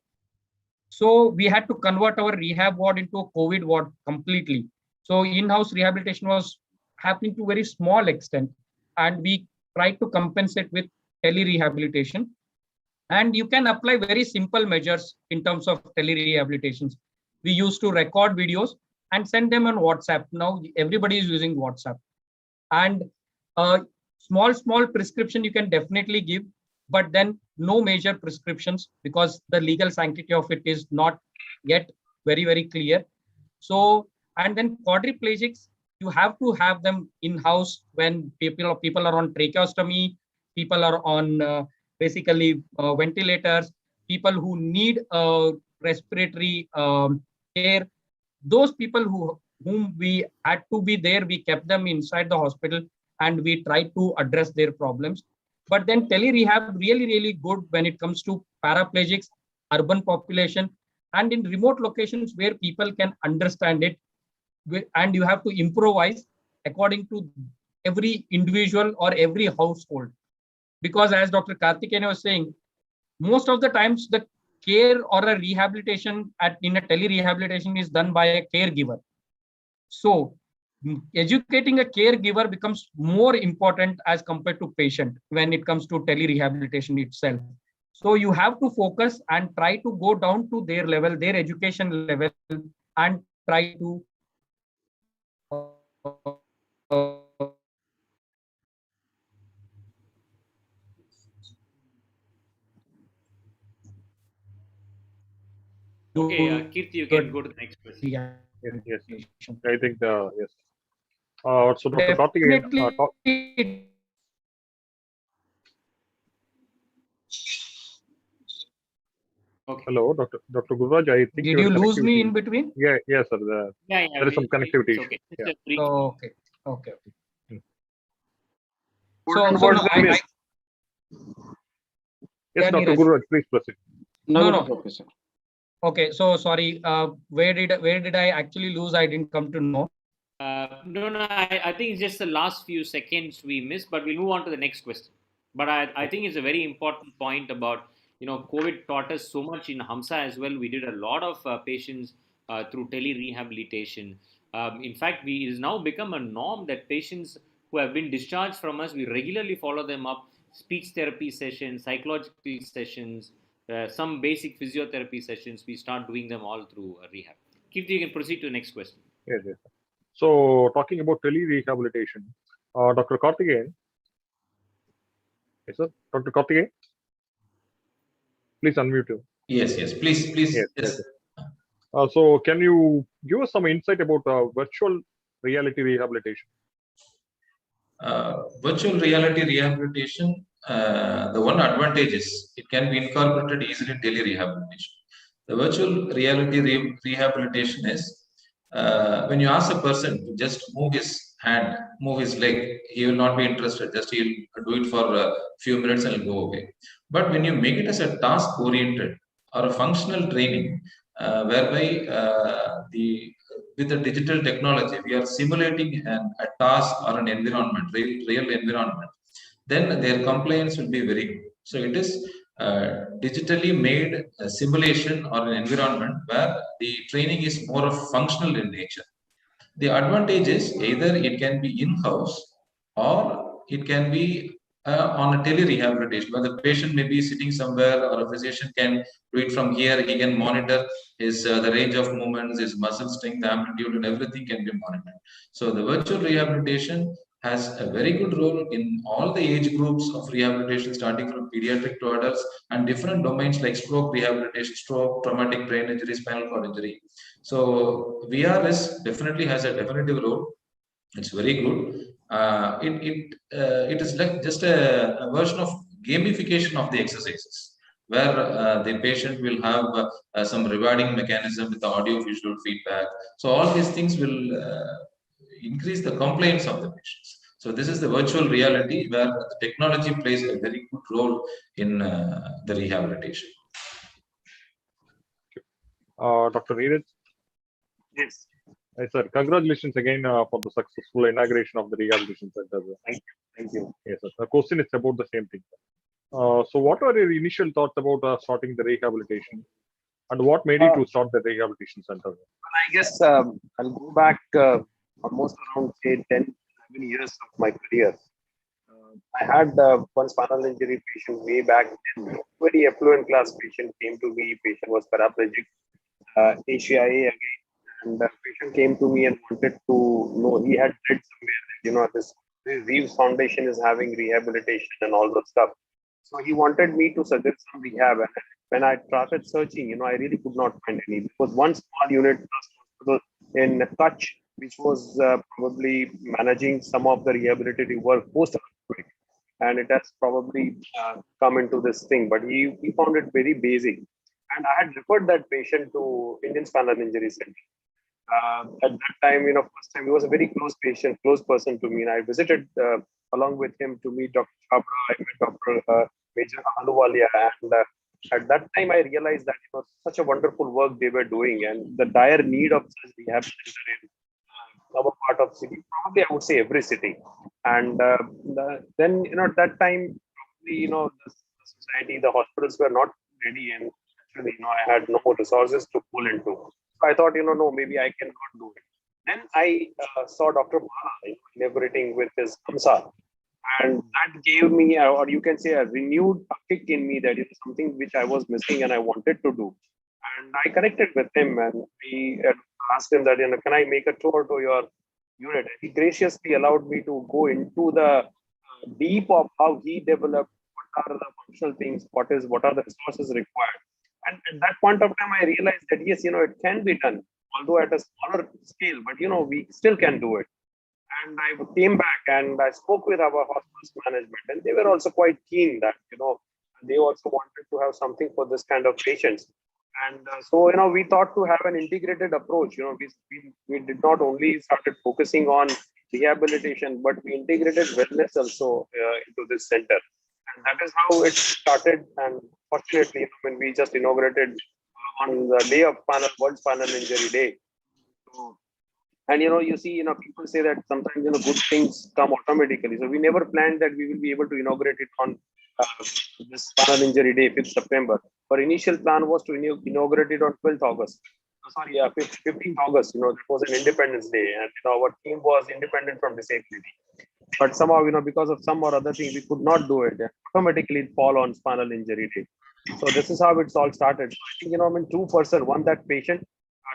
So we had to convert our rehab ward into a COVID ward completely. So in-house rehabilitation was happening to a very small extent, and we tried to compensate with tele-rehabilitation. And you can apply very simple measures in terms of tele-rehabilitations. We used to record videos and send them on WhatsApp. Now everybody is using WhatsApp. And small prescription you can definitely give, but then no major prescriptions because the legal sanctity of it is not yet very clear. So, and then quadriplegics, you have to have them in-house when people are on tracheostomy, people are on basically ventilators, people who need respiratory care. Those people whom we had to be there, we kept them inside the hospital and we tried to address their problems. But then tele-rehab really good when it comes to paraplegics, urban population, and in remote locations where people can understand it. And you have to improvise according to every individual or every household. Because as Dr. Karthikeyan was saying, most of the times the care or a rehabilitation in a tele-rehabilitation is done by a caregiver. So educating a caregiver becomes more important as compared to patient when it comes to tele-rehabilitation itself. So you have to focus and try to go down to their level, their education level, and try to Okay, Keerthi, you can go to the next question. Yes. I think yes. So Dr. Karthikeyan, Okay. hello, Dr. Gururaj. I think Did you lose me in between? Yeah, yes, sir. There is some connectivity issue. Okay. Yeah. Okay. Yes, Yeah, Dr. Neeraj. Gururaj, please proceed. No. Okay, so sorry. Where did I actually lose? I didn't come to know. No. I think it's just the last few seconds we missed, but we'll move on to the next question. But I think it's a very important point about, COVID taught us so much in Hamsa as well. We did a lot of patients through tele-rehabilitation. In fact, it has now become a norm that patients who have been discharged from us, we regularly follow them up. speech therapy sessions, psychological sessions, some basic physiotherapy sessions. We start doing them all through rehab. Keerthi, you can proceed to the next question. Yes, yes. So, talking about tele-rehabilitation, Dr. Karthikeyan. Yes, sir. Dr. Karthikeyan, please unmute you. Yes, please. Yes. So, can you give us some insight about virtual reality rehabilitation? Virtual reality rehabilitation, the one advantage is it can be incorporated easily in tele-rehabilitation. The virtual reality rehabilitation is when you ask a person to just move his hand, move his leg, he will not be interested. Just he'll do it for a few minutes and he'll go away. But when you make it as a task-oriented or a functional training, whereby with the digital technology, we are simulating a task or an environment, real environment, then their compliance will be very good. So it is digitally made a simulation or an environment where the training is more of functional in nature. The advantage is either it can be in-house or it can be on a tele-rehabilitation where the patient may be sitting somewhere or a physician can do it from here. He can monitor his the range of movements, his muscle strength, amplitude, and everything can be monitored. So the virtual rehabilitation has a very good role in all the age groups of rehabilitation, starting from pediatric to adults, and different domains like stroke rehabilitation, stroke, traumatic brain injury, spinal cord injury. So VRS definitely has a definitive role. It's very good. It is like just a version of gamification of the exercises, where the patient will have some rewarding mechanism with the audio visual feedback. So all these things will increase the compliance of the patients. So this is the virtual reality where the technology plays a very good role in the rehabilitation. Dr. Neeraj? Yes. Yes, sir. Congratulations again for the successful inauguration of the rehabilitation center. Thank you. Yes, sir. The question is about the same thing. So, what are your initial thoughts about starting the rehabilitation, and what made you to start the rehabilitation center? Well, I guess I'll go back almost around say 10, 11 years of my career. I had one spinal injury patient way back then. Very affluent class patient came to me. Patient was paraplegic, ACIA again, and the patient came to me and wanted to know. He had read somewhere that this Reeves Foundation is having rehabilitation and all that stuff. So he wanted me to suggest some rehab. And when I started searching, I really could not find any. There was one small unit hospital in Kutch, which was probably managing some of the rehabilitative work post-earthquake. And it has probably come into this thing, but he found it very basic. And I had referred that patient to Indian Spinal Injury Center. At that time, first time he was a very close person to me. And I visited along with him to meet Dr. Chhabra, I met Dr. Major Ahluwalia. And at that time, I realized that it was such a wonderful work they were doing and the dire need of such rehab center in our part of city, probably I would say every city. And then, at that time, probably, the society, the hospitals were not ready. And actually, I had no more resources to pull into. So I thought, no, maybe I cannot do it. Then I saw Dr. Bala inaugurating with his Kamsar. And that gave me, or you can say, a renewed kick in me that it was something which I was missing and I wanted to do. And I connected with him and we asked him that, can I make a tour to your unit? And he graciously allowed me to go into the deep of how he developed, what are the functional things, what are the resources required. And at that point of time, I realized that, yes, it can be done, although at a smaller scale, but, we still can do it. And I came back and I spoke with our hospital's management, and they were also quite keen that, they also wanted to have something for this kind of patients. And so, we thought to have an integrated approach. We did not only started focusing on rehabilitation, but we integrated wellness also into this center. And that is how it started. And fortunately, when we just inaugurated on the day of World Spinal Injury Day. So, and you see, people say that sometimes good things come automatically. So we never planned that we will be able to inaugurate it on this Spinal Injury Day, 5th September. Our initial plan was to inaugurate it on 12th August. 15th August. That was an Independence Day, and our team was independent from disability. but somehow, because of some or other thing, we could not do it. Automatically it fall on spinal injury day. So this is how it's all started. So I think, two-person, one that patient,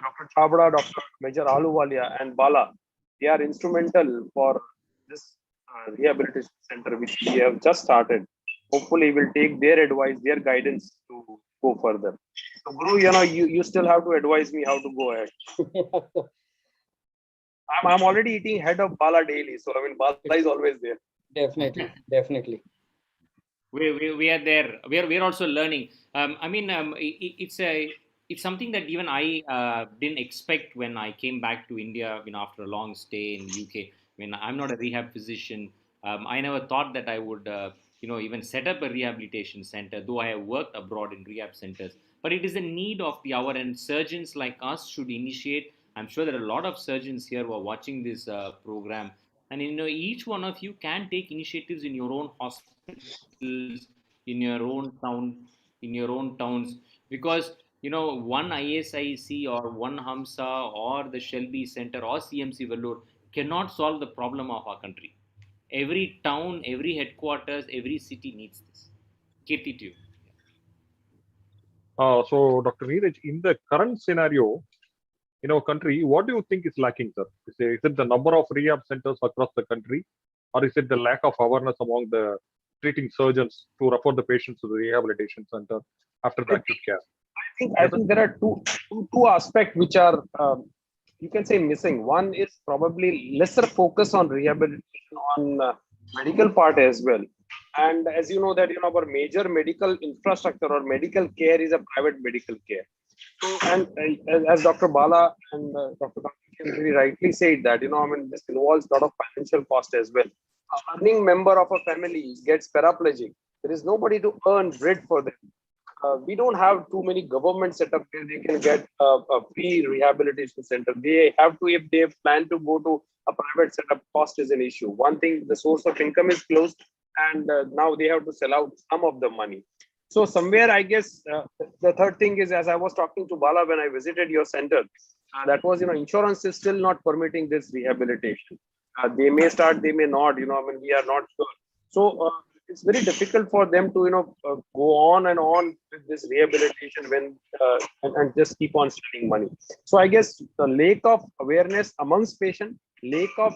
Dr. Chabra, Dr. Major Aluwalia and Bala, they are instrumental for this rehabilitation center, which we have just started. Hopefully we'll take their advice, their guidance to go further. So Guru, you still have to advise me how to go ahead. I'm already eating head of Bala daily. So Bala is always there. Definitely. We are there. We are also learning. It's something that even I didn't expect when I came back to India, after a long stay in UK. I'm not a rehab physician. I never thought that I would, even set up a rehabilitation center, though I have worked abroad in rehab centers. But it is a need of the hour, and surgeons like us should initiate. I'm sure there are a lot of surgeons here who are watching this program, and each one of you can take initiatives in your own hospitals, in your own town, in your own towns, because one ISIC or one Hamsa or the Shelby Center or CMC Vellore cannot solve the problem of our country. Every town, every headquarters, every city needs this. Kirti to you. So, Dr. Neeraj, in the current scenario in our country, what do you think is lacking, sir? Is it the number of rehab centers across the country, or is it the lack of awareness among the treating surgeons to refer the patients to the rehabilitation center after the acute care? I think there are two aspects which are you can say missing. One is probably lesser focus on rehabilitation on medical part as well. And as you know that our major medical infrastructure or medical care is a private medical care. So, and as Dr. Bala and Dr. very rightly said that this involves a lot of financial cost as well. A earning member of a family gets paraplegic. There is nobody to earn bread for them. We don't have too many government setup where they can get a free rehabilitation center. They have to, if they plan to go to a private setup, cost is an issue. One thing, the source of income is closed, and now they have to sell out some of the money. So somewhere, I guess, the third thing is, as I was talking to Bala when I visited your center, that was, insurance is still not permitting this rehabilitation. They may start, they may not, we are not sure. So it's very difficult for them to, go on and on with this rehabilitation when and just keep on spending money. So I guess the lack of awareness amongst patients, lack of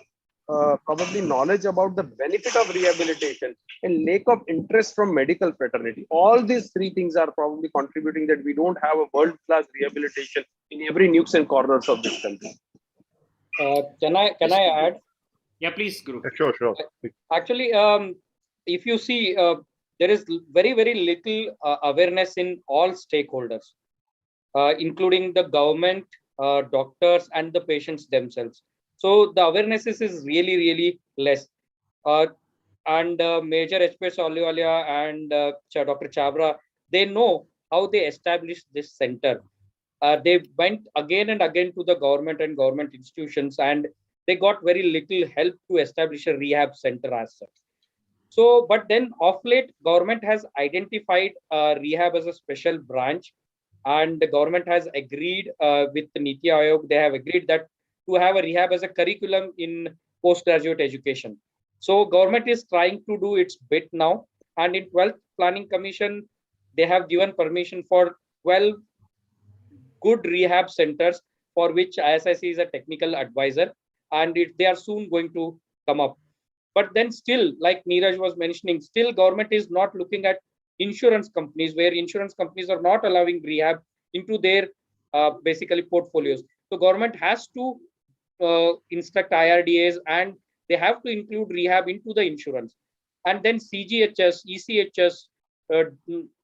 probably knowledge about the benefit of rehabilitation, and lack of interest from medical fraternity. All these three things are probably contributing that we don't have a world-class rehabilitation in every nooks and corners of this country. Can I add? Yeah, please, Guru. Sure. Actually, if you see, there is very, very little awareness in all stakeholders, including the government, doctors, and the patients themselves. So the awareness is really, really less. And Major H.P. Aluwalia and Dr. Chabra, they know how they established this center. They went again and again to the government and government institutions, and they got very little help to establish a rehab center as such. So, but then of late, government has identified rehab as a special branch, and the government has agreed with the Niti Aayog. They have agreed that to have a rehab as a curriculum in postgraduate education. So, government is trying to do its bit now, and in 12th Planning Commission, they have given permission for 12 good rehab centers, for which ISIC is a technical advisor, and they are soon going to come up. But then still, like Neeraj was mentioning, still government is not looking at insurance companies, where insurance companies are not allowing rehab into their basically portfolios. So government has to instruct IRDAs, and they have to include rehab into the insurance. And then CGHS, ECHS,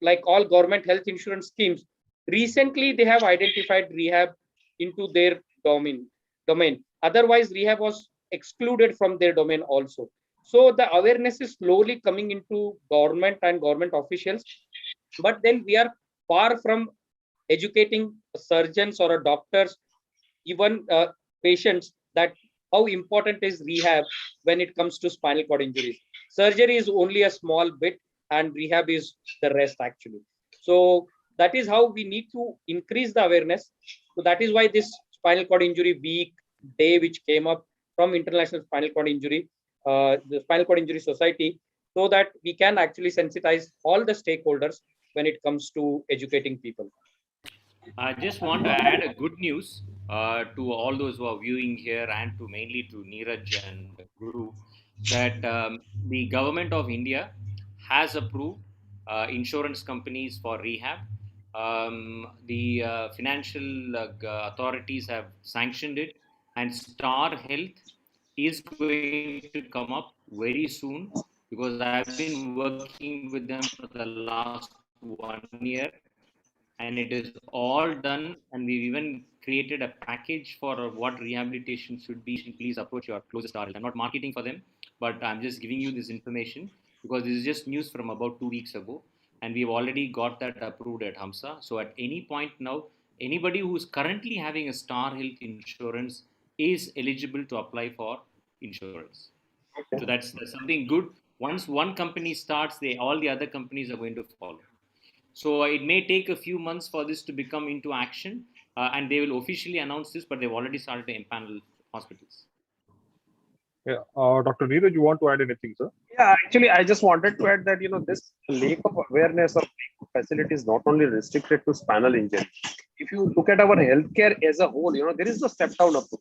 like all government health insurance schemes, recently they have identified rehab into their domain. Otherwise, rehab was excluded from their domain also. So the awareness is slowly coming into government and government officials, but then we are far from educating surgeons or doctors, even patients, that how important is rehab when it comes to spinal cord injuries. Surgery is only a small bit, and rehab is the rest actually. So that is how we need to increase the awareness. So that is why this Spinal Cord Injury Week day, which came up from International Spinal Cord Injury, the Spinal Cord Injury Society, so that we can actually sensitize all the stakeholders when it comes to educating people. I just want to add a good news to all those who are viewing here and to mainly to Neeraj and Guru, that the government of India has approved insurance companies for rehab. The financial authorities have sanctioned it, and Star Health is going to come up very soon, because I've been working with them for the last 1 year, and it is all done, and we've even created a package for what rehabilitation should be. Please approach your closest RL. I'm not marketing for them, but I'm just giving you this information because this is just news from about 2 weeks ago, and we've already got that approved at Hamsa. So at any point now, anybody who's currently having a Star Health insurance is eligible to apply for insurance. So that's something good. Once one company starts, all the other companies are going to follow. So it may take a few months for this to become into action, and they will officially announce this, but they've already started to empanel hospitals. Yeah, Dr. Neeraj, you want to add anything, sir? Yeah, actually, I just wanted to add that, this lack of awareness of facilities not only restricted to spinal injury. If you look at our healthcare as a whole, there is no step down approach.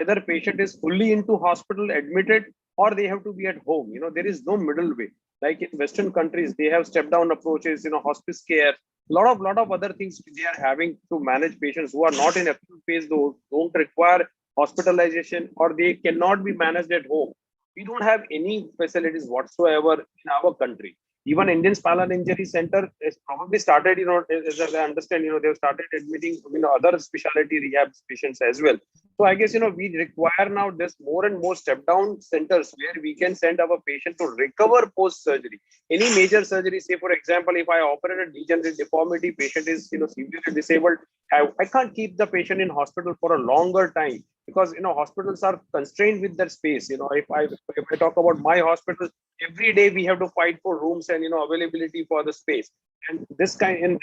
Either patient is fully into hospital admitted, or they have to be at home. There is no middle way. Like in Western countries, they have step down approaches, hospice care, lot of other things they are having to manage patients who are not in acute phase, those don't require hospitalization, or they cannot be managed at home. We don't have any facilities whatsoever in our country. Even Indian Spinal Injury Center has probably started, as I understand, they've started admitting, other specialty rehab patients as well. So I guess, we require now this more and more step down centers where we can send our patient to recover post surgery. Any major surgery, say for example, if I operate a degenerative deformity, patient is, severely disabled, I can't keep the patient in hospital for a longer time, because hospitals are constrained with their space. If I talk about my hospital, every day we have to fight for rooms and availability for the space. And in this kind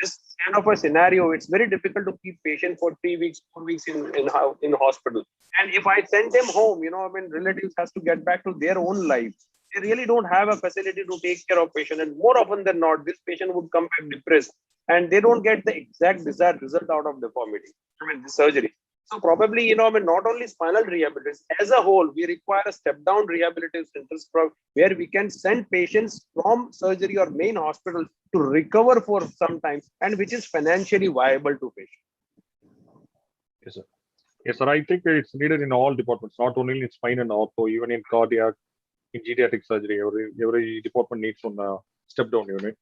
of a scenario, it's very difficult to keep patient for 3 weeks, 4 weeks in hospital. And if I send them home, relatives has to get back to their own lives. They really don't have a facility to take care of patient, and more often than not, this patient would come back depressed, and they don't get the exact desired result out of deformity. The surgery. So probably, not only spinal rehabilitation, as a whole, we require a step-down rehabilitation centers where we can send patients from surgery or main hospital to recover for some time, and which is financially viable to patients. Yes, sir. Yes, sir. I think it's needed in all departments, not only in spine and ortho, even in cardiac, in geriatric surgery. Every department needs one step-down unit.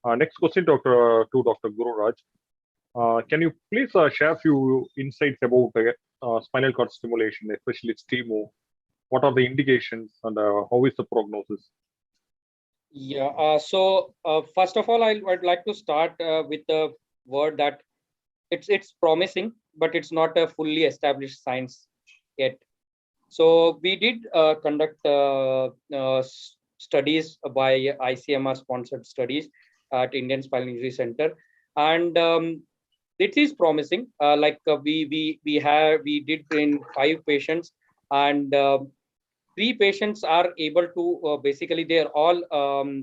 Next question, to Dr. Gururaj. Can you please share a few insights about spinal cord stimulation, especially STIMO? What are the indications, and how is the prognosis? Yeah. So first of all, I'd like to start with the word that it's promising, but it's not a fully established science yet. So we did conduct studies by ICMR sponsored studies at Indian Spinal Injury Center, and it is promising. We did in 5 patients, and 3 patients are able to basically they are all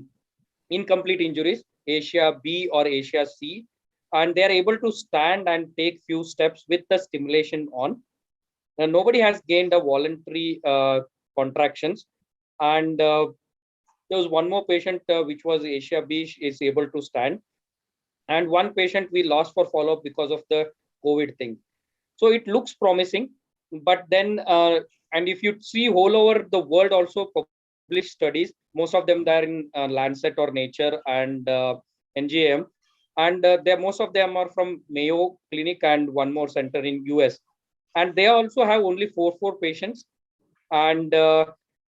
incomplete injuries, Asia B or Asia C, and they are able to stand and take few steps with the stimulation on. And nobody has gained a voluntary contractions, and there was one more patient which was Asia B is able to stand, and one patient we lost for follow-up because of the COVID thing. So it looks promising, but then and if you see all over the world also published studies, most of them are in Lancet or Nature and NGM, and most of them are from Mayo Clinic and one more center in US, and they also have only 4 patients, and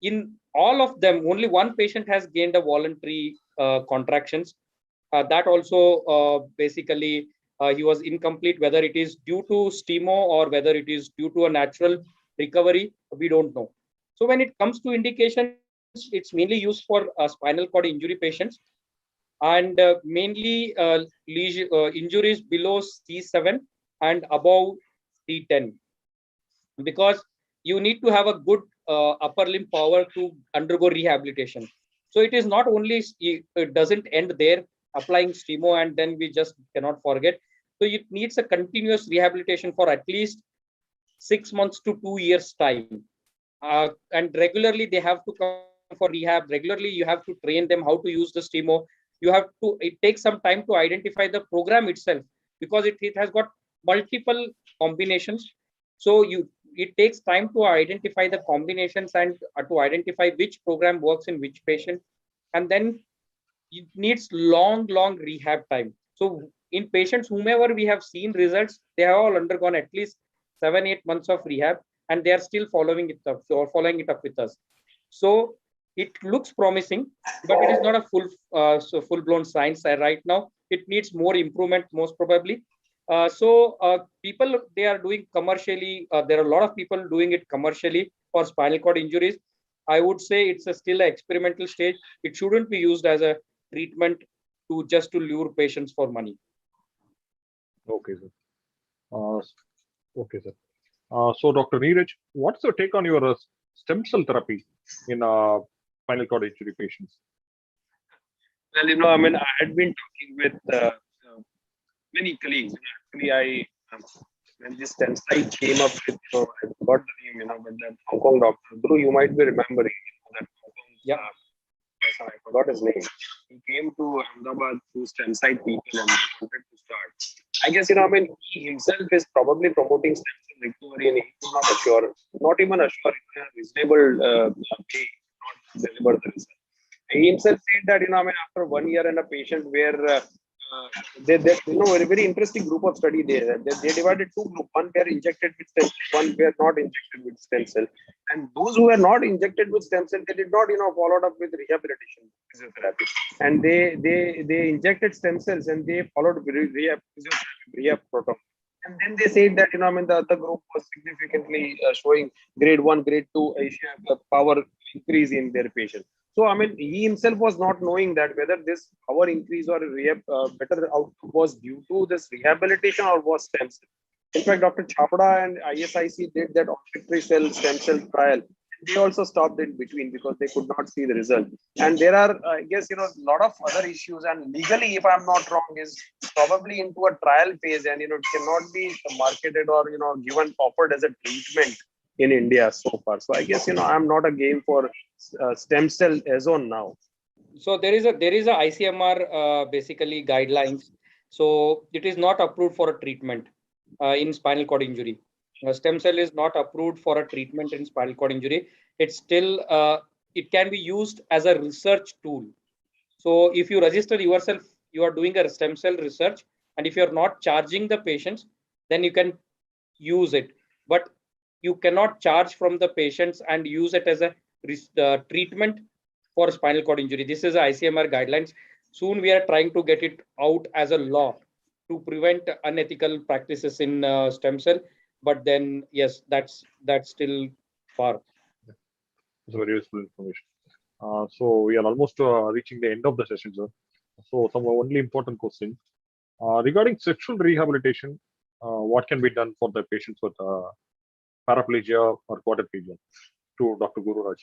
in all of them only one patient has gained a voluntary contractions. That also basically he was incomplete. Whether it is due to STIMO or whether it is due to a natural recovery, we don't know. So when it comes to indications, it's mainly used for spinal cord injury patients, and mainly injuries below C7 and above C10, because you need to have a good upper limb power to undergo rehabilitation. So it is not only, it doesn't end there, applying stemo and then we just cannot forget. So it needs a continuous rehabilitation for at least 6 months to 2 years time. And regularly they have to come for rehab. Regularly you have to train them how to use the stemo. You have to, it takes some time to identify the program itself, because it has got multiple combinations. So it takes time to identify the combinations and to identify which program works in which patient. And then it needs long rehab time. So in patients whomever we have seen results, they have all undergone at least 7-8 months of rehab, and they are still following it up with us. So it looks promising, but it is not a full blown science right now. It needs more improvement, most probably. People, they are doing commercially. There are a lot of people doing it commercially for spinal cord injuries. I would say it's still an experimental stage. It shouldn't be used as a treatment to lure patients for money. Okay, sir. Okay, sir. So, Dr. Neeraj, what's your take on your stem cell therapy in spinal cord injury patients? Well, I mean, I had been talking with many colleagues. Actually, when this stem cell came up with, I forgot the name, but that Hong Kong doctor, Guru, you might be remembering that Hong Kong. Yeah. I forgot his name. He came to Ahmedabad to stem cell people and he wanted to start. I guess, I mean, he himself is probably promoting stem cell recovery and he could not even assure in a reasonable way, not deliver the result. He himself said that, I mean, after 1 year and a patient where a very interesting group of study there. They divided two groups. One were injected with stem cell, one were not injected with stem cell. And those who were not injected with stem cell, they did not, followed up with rehabilitation physiotherapy. And they injected stem cells and they followed rehab protocol. And then they said that, the other group was significantly showing grade 1, grade 2 power increase in their patient. So, I mean, he himself was not knowing that whether this power increase or better outcome was due to this rehabilitation or was stem cell. In fact, Dr. Chapda and ISIC did that olfactory cell stem cell trial. They also stopped in between because they could not see the result. And there are, I guess, a lot of other issues. And legally, if I'm not wrong, is probably into a trial phase and, it cannot be marketed or, given offered as a treatment in India so far. So I guess, I'm not a game for stem cell as on now. So there is a ICMR basically guidelines. So it is not approved for a treatment in spinal cord injury. Stem cell is not approved for a treatment in spinal cord injury. It's still, it can be used as a research tool. So if you register yourself, you are doing a stem cell research, and if you're not charging the patients, then you can use it. But you cannot charge from the patients and use it as a treatment for spinal cord injury. This is ICMR guidelines. Soon we are trying to get it out as a law to prevent unethical practices in stem cell. But then, yes, that's still far. It's very useful information. So we are almost reaching the end of the session, sir. So some only important question regarding sexual rehabilitation. What can be done for the patients with paraplegia or quadriplegia? To Dr. Gururaj.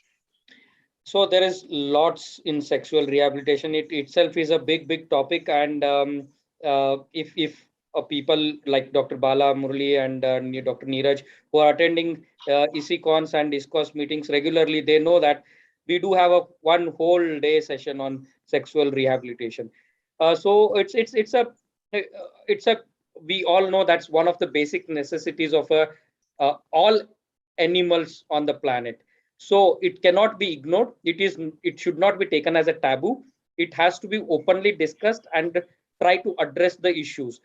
So there is lots in sexual rehabilitation. It itself is a big topic, and if people like Dr. Balamurli and Dr. Neeraj, who are attending ECCons and ISCOS meetings regularly, they know that we do have one whole day session on sexual rehabilitation. So it's a we all know that's one of the basic necessities of all animals on the planet. So it cannot be ignored. It should not be taken as a taboo. It has to be openly discussed and try to address the issues.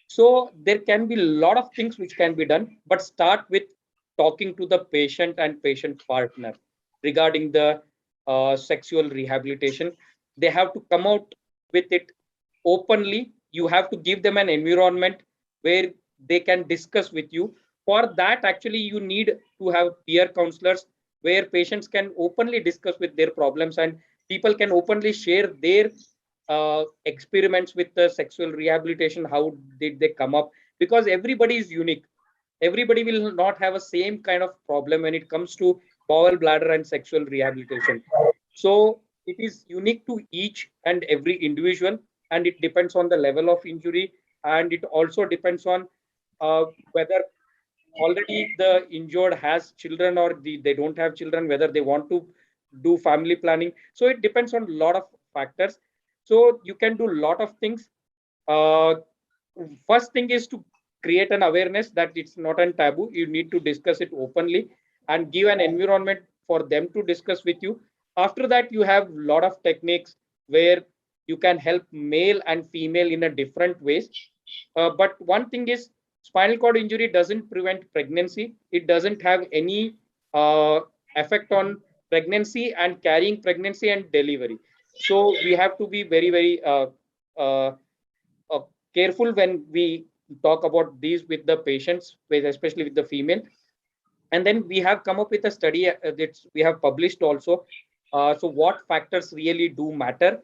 So there can be a lot of things which can be done, but start with talking to the patient and patient partner regarding the sexual rehabilitation. They have to come out with it openly. You have to give them an environment where they can discuss with you. For that, actually, you need to have peer counselors where patients can openly discuss with their problems and people can openly share their experiments with the sexual rehabilitation. How did they come up? Because everybody is unique. Everybody will not have a same kind of problem when it comes to bowel, bladder, and sexual rehabilitation. So it is unique to each and every individual, and it depends on the level of injury, and it also depends on whether already the injured has children or they don't have children, whether they want to do family planning. So it depends on a lot of factors. So you can do a lot of things. uh, First thing is to create an awareness that it's not a taboo. You need to discuss it openly and give an environment for them to discuss with you. After that, you have a lot of techniques where you can help male and female in a different ways. But one thing is, spinal cord injury doesn't prevent pregnancy. It doesn't have any effect on pregnancy and carrying pregnancy and delivery. So we have to be very, very uh, uh, careful when we talk about these with the patients, with especially with the female. And then we have come up with a study that we have published also. So what factors really do matter?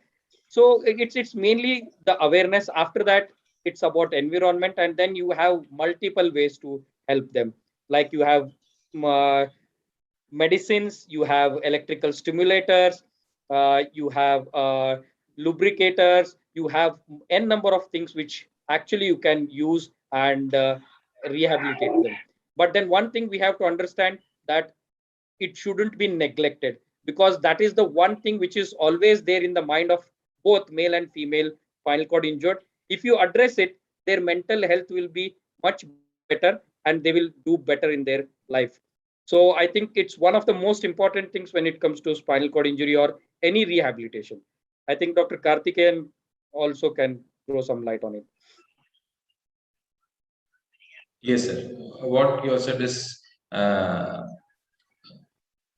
So it's mainly the awareness. After that, it's about environment, and then you have multiple ways to help them. Like you have uh, medicines, you have electrical stimulators, you have lubricators, you have n number of things which actually you can use and rehabilitate them. But then one thing we have to understand, that it shouldn't be neglected, because that is the one thing which is always there in the mind of both male and female spinal cord injured. If you address it, their mental health will be much better and they will do better in their life. So I think it's one of the most important things when it comes to spinal cord injury or any rehabilitation. I think Dr. Karthikeyan also can throw some light on it. Yes, sir. What you said is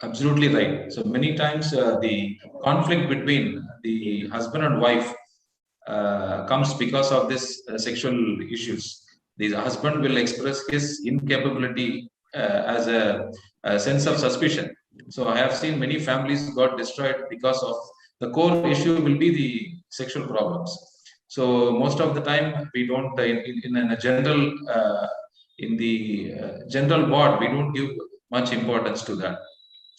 absolutely right. So many times the conflict between the husband and wife comes because of this sexual issues. The husband will express his incapability as a sense of suspicion. So I have seen many families got destroyed because of the core issue will be the sexual problems. So most of the time we don't in a general in the general ward we don't give much importance to that.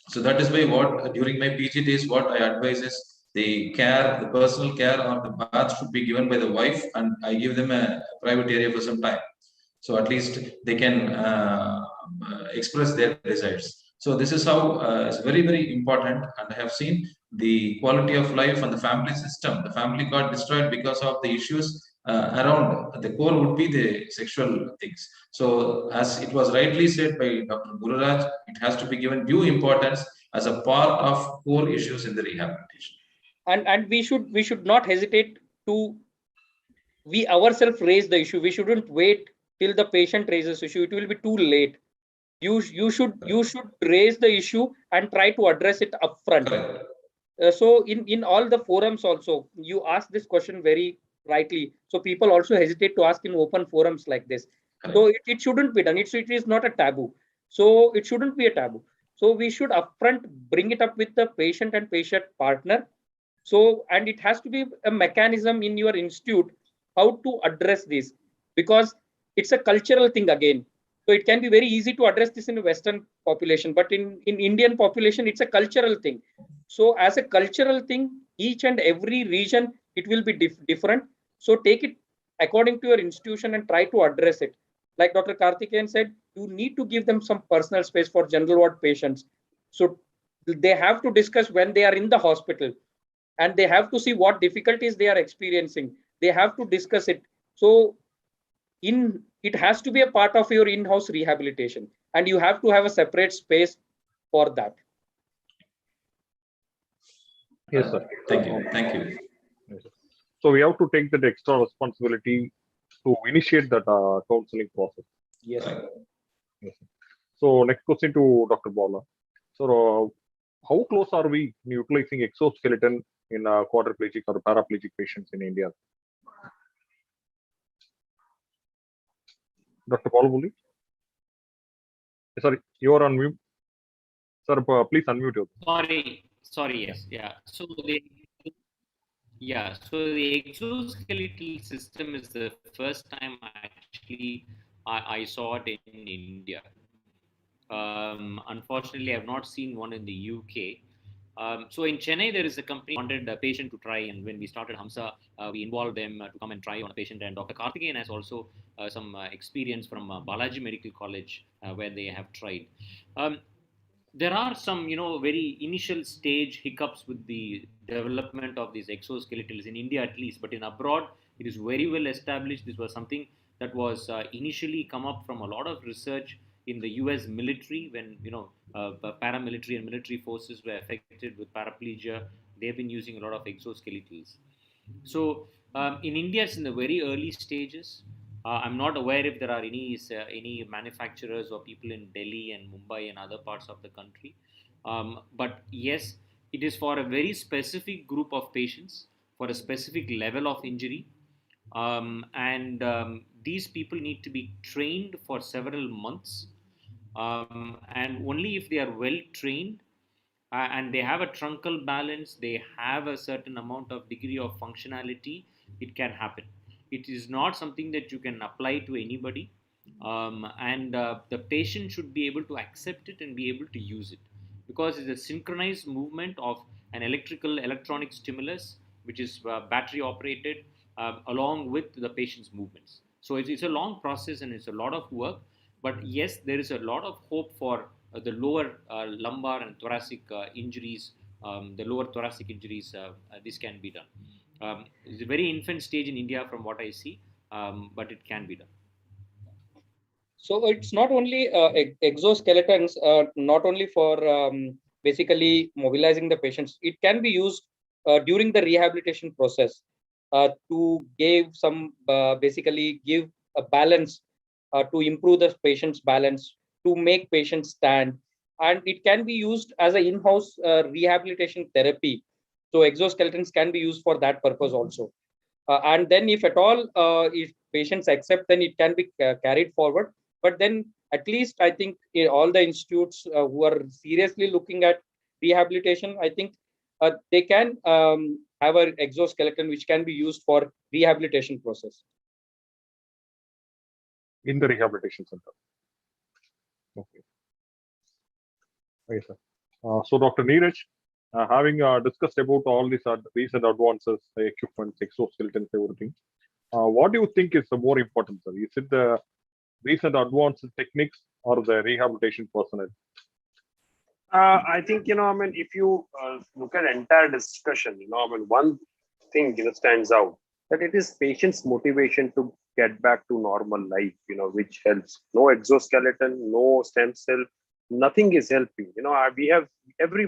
So that is why what during my PG days, what I advise is the care, the personal care or the bath should be given by the wife, and I give them a private area for some time. So at least they can express their desires. So this is how it's very, very important. And I have seen the quality of life and the family system. The family got destroyed because of the issues around. The core would be the sexual things. So as it was rightly said by Dr. Gururaj, it has to be given due importance as a part of core issues in the rehabilitation. And we should not hesitate to we ourselves raise the issue. We shouldn't wait till the patient raises issue. It will be too late. You should raise the issue and try to address it upfront. So in all the forums also, you ask this question very rightly. So people also hesitate to ask in open forums like this. So it shouldn't be done. It is not a taboo. So it shouldn't be a taboo. So we should upfront bring it up with the patient and patient partner. So, and it has to be a mechanism in your institute how to address this, because it's a cultural thing again. So it can be very easy to address this in a Western population, but in Indian population, it's a cultural thing. So as a cultural thing, each and every region, it will be different. So take it according to your institution and try to address it. Like Dr. Karthikeyan said, you need to give them some personal space for general ward patients. So they have to discuss when they are in the hospital, and they have to see what difficulties they are experiencing. They have to discuss it. So it has to be a part of your in-house rehabilitation, and you have to have a separate space for that. Yes, sir. Thank you. Thank you. Yes, sir. So we have to take that extra responsibility to initiate that counseling process. Yes. Yes, sir. So next question to Dr. Bala. So how close are we in utilizing exoskeleton in quadriplegic or paraplegic patients in India? Dr. Balamurli? Sorry, you are on mute. Sir, please unmute yourself. Sorry, yes, yeah. So the exoskeletal system is the first time actually I saw it in India. Unfortunately, I've not seen one in the UK. So in Chennai, there is a company wanted a patient to try, and when we started Hamsa, we involved them to come and try on a patient. And Dr. Karthikeyan has also some experience from Balaji Medical College where they have tried. There are some, very initial stage hiccups with the development of these exoskeletals in India at least, but in abroad, it is very well established. This was something that was initially come up from a lot of research in the US military when, paramilitary and military forces were affected with paraplegia. They've been using a lot of exoskeletals. So in India, it's in the very early stages. I'm not aware if there are any manufacturers or people in Delhi and Mumbai and other parts of the country. But yes, it is for a very specific group of patients for a specific level of injury. And these people need to be trained for several months. And only if they are well trained and they have a truncal balance, they have a certain amount of degree of functionality, it can happen. It is not something that you can apply to anybody. And the patient should be able to accept it and be able to use it because it's a synchronized movement of an electronic stimulus, which is battery operated along with the patient's movements. So it's a long process and it's a lot of work. But yes, there is a lot of hope for the lower lumbar and thoracic injuries, the lower thoracic injuries. This can be done. It's a very infant stage in India from what I see, but it can be done. So it's not only exoskeletons, not only for basically mobilizing the patients. It can be used during the rehabilitation process to give some basically give a balance to improve the patient's balance, to make patients stand, and it can be used as an in-house rehabilitation therapy. So exoskeletons can be used for that purpose also. And then if at all, if patients accept, then it can be carried forward. But then at least I think all the institutes who are seriously looking at rehabilitation, I think they can have an exoskeleton which can be used for rehabilitation process. In the rehabilitation center. Okay. Okay, sir. So Dr. Neeraj, having discussed about all these recent advances, the equipment, exoskeletons, everything, what do you think is the more important, sir? Is it the recent advanced techniques or the rehabilitation personnel? I think, if you look at entire discussion, one thing, stands out, that it is patient's motivation to get back to normal life, which helps. No exoskeleton, no stem cell, nothing is helping. We have every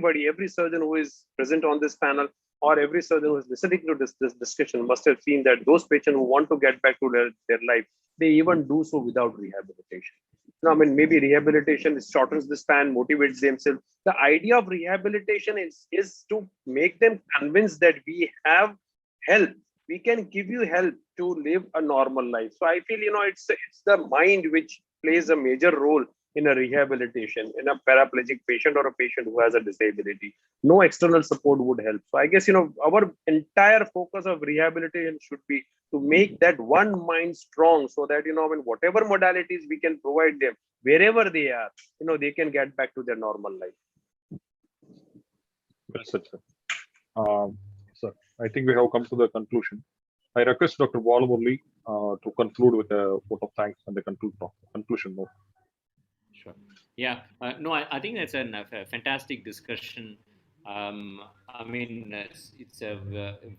surgeon who is present on this panel or every surgeon who is listening to this discussion must have seen that those patients who want to get back to their life, they even do so without rehabilitation. Maybe rehabilitation shortens the span, motivates themselves. The idea of rehabilitation is to make them convinced that we have help. We can give you help to live a normal life. So I feel, it's the mind which plays a major role in a rehabilitation, in a paraplegic patient or a patient who has a disability. No external support would help. So I guess, our entire focus of rehabilitation should be to make that one mind strong so that, whatever modalities we can provide them, wherever they are, they can get back to their normal life. Well said, sir. Sir, I think we have come to the conclusion. I request Dr. Balamurli to conclude with a vote of thanks and the conclusion note. Sure. Yeah. No, I think that's a fantastic discussion. It's a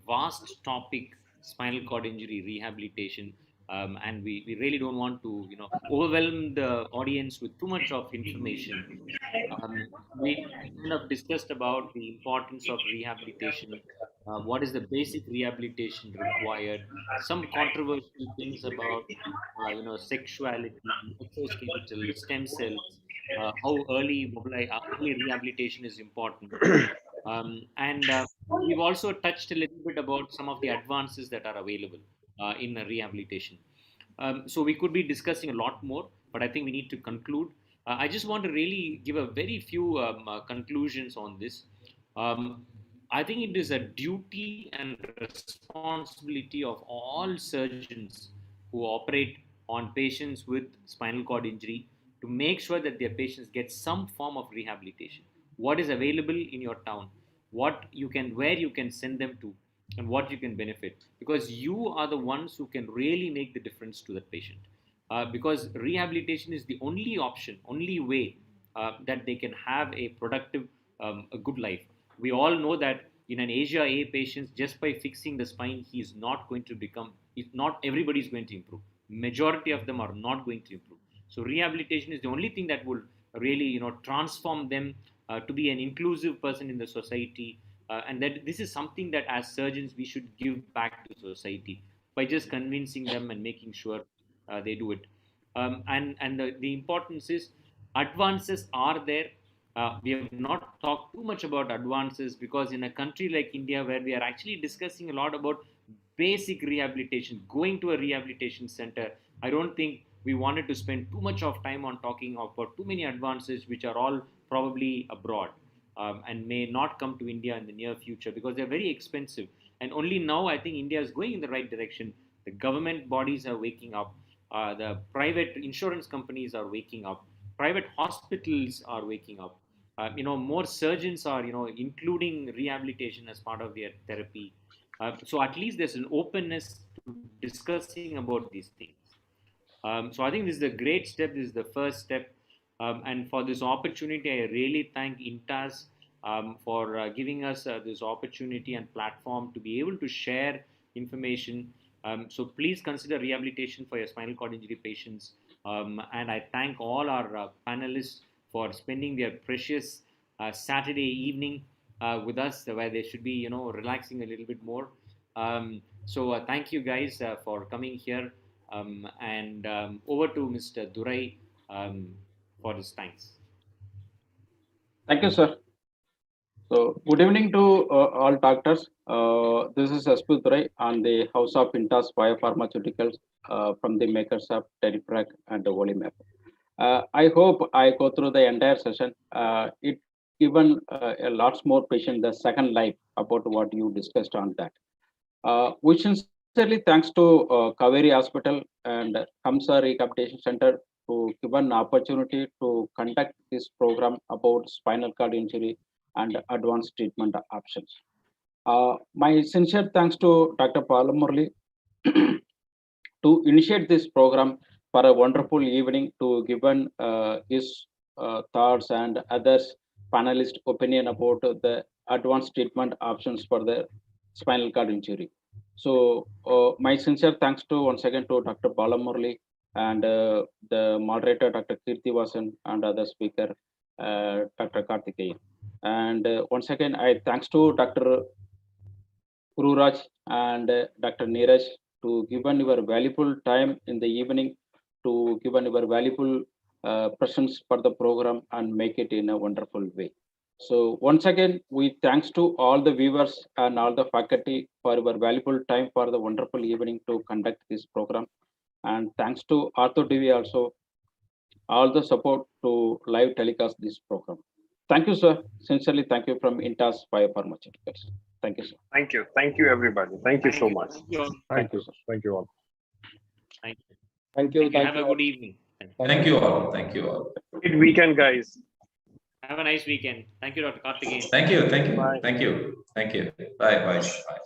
vast topic, spinal cord injury rehabilitation, and we really don't want to overwhelm the audience with too much of information. We kind of discussed about the importance of rehabilitation. What is the basic rehabilitation required? Some controversial things about sexuality, exoskeletal, stem cells, how early rehabilitation is important. And we've also touched a little bit about some of the advances that are available in rehabilitation. So we could be discussing a lot more, but I think we need to conclude. I just want to really give a very few conclusions on this. I think it is a duty and responsibility of all surgeons who operate on patients with spinal cord injury to make sure that their patients get some form of rehabilitation. What is available in your town, where you can send them to, and what you can benefit, because you are the ones who can really make the difference to that patient. Because rehabilitation is the only option, only way that they can have a productive, a good life. We all know that in an Asia A patient, just by fixing the spine, he is not going to become, not everybody is going to improve. Majority of them are not going to improve. So rehabilitation is the only thing that will really, transform them to be an inclusive person in the society. And that this is something that as surgeons we should give back to society by just convincing them and making sure they do it. And the importance is advances are there. We have not talked too much about advances, because in a country like India, where we are actually discussing a lot about basic rehabilitation, going to a rehabilitation center, I don't think we wanted to spend too much of time on talking about too many advances, which are all probably abroad and may not come to India in the near future because they're very expensive. And only now I think India is going in the right direction. The government bodies are waking up. The private insurance companies are waking up. Private hospitals are waking up. More surgeons are, including rehabilitation as part of their therapy. So at least there's an openness to discussing about these things. So I think this is a great step. This is the first step. And for this opportunity, I really thank Intas for giving us this opportunity and platform to be able to share information. So please consider rehabilitation for your spinal cord injury patients. And I thank all our panelists for spending their precious Saturday evening with us, where they should be, relaxing a little bit more. So thank you guys for coming here. And over to Mr. Durai for his thanks. Thank you, sir. So, good evening to all doctors. This is SP Durai on the House of Intas Biopharmaceuticals from the makers of Terifrac and Olimab. I hope I go through the entire session. It given a lots more patient the second life about what you discussed on that. We sincerely thanks to Kaveri Hospital and Kamsa Rehabilitation Center to give an opportunity to conduct this program about spinal cord injury and advanced treatment options. My sincere thanks to Dr. Balamurli to initiate this program for a wonderful evening to give his thoughts and others panelist opinion about the advanced treatment options for the spinal cord injury. So my sincere thanks to once again to Dr. Balamurli and the moderator Dr. Keerthvasan and other speaker Dr. Karthikeyan. And once again I thanks to Dr. Gururaj and Dr. Neeraj to given your valuable time in the evening to given your valuable presence for the program and make it in a wonderful way. So once again, we thanks to all the viewers and all the faculty for your valuable time for the wonderful evening to conduct this program. And thanks to OrthoTV also, all the support to live telecast this program. Thank you, sir. Sincerely, thank you from Intas Biopharmaceuticals. Thank you, sir. Thank you. Thank you, everybody. Thank you so much. Thank you, sir. Thank you all. Thank you. Thank you. Have a good evening. Thank you all. Thank you all. Good weekend, guys. Have a nice weekend. Thank you, Dr. Karthikeyan. Thank you. Thank you. Bye. Thank you. Thank you. Bye. Bye. Bye.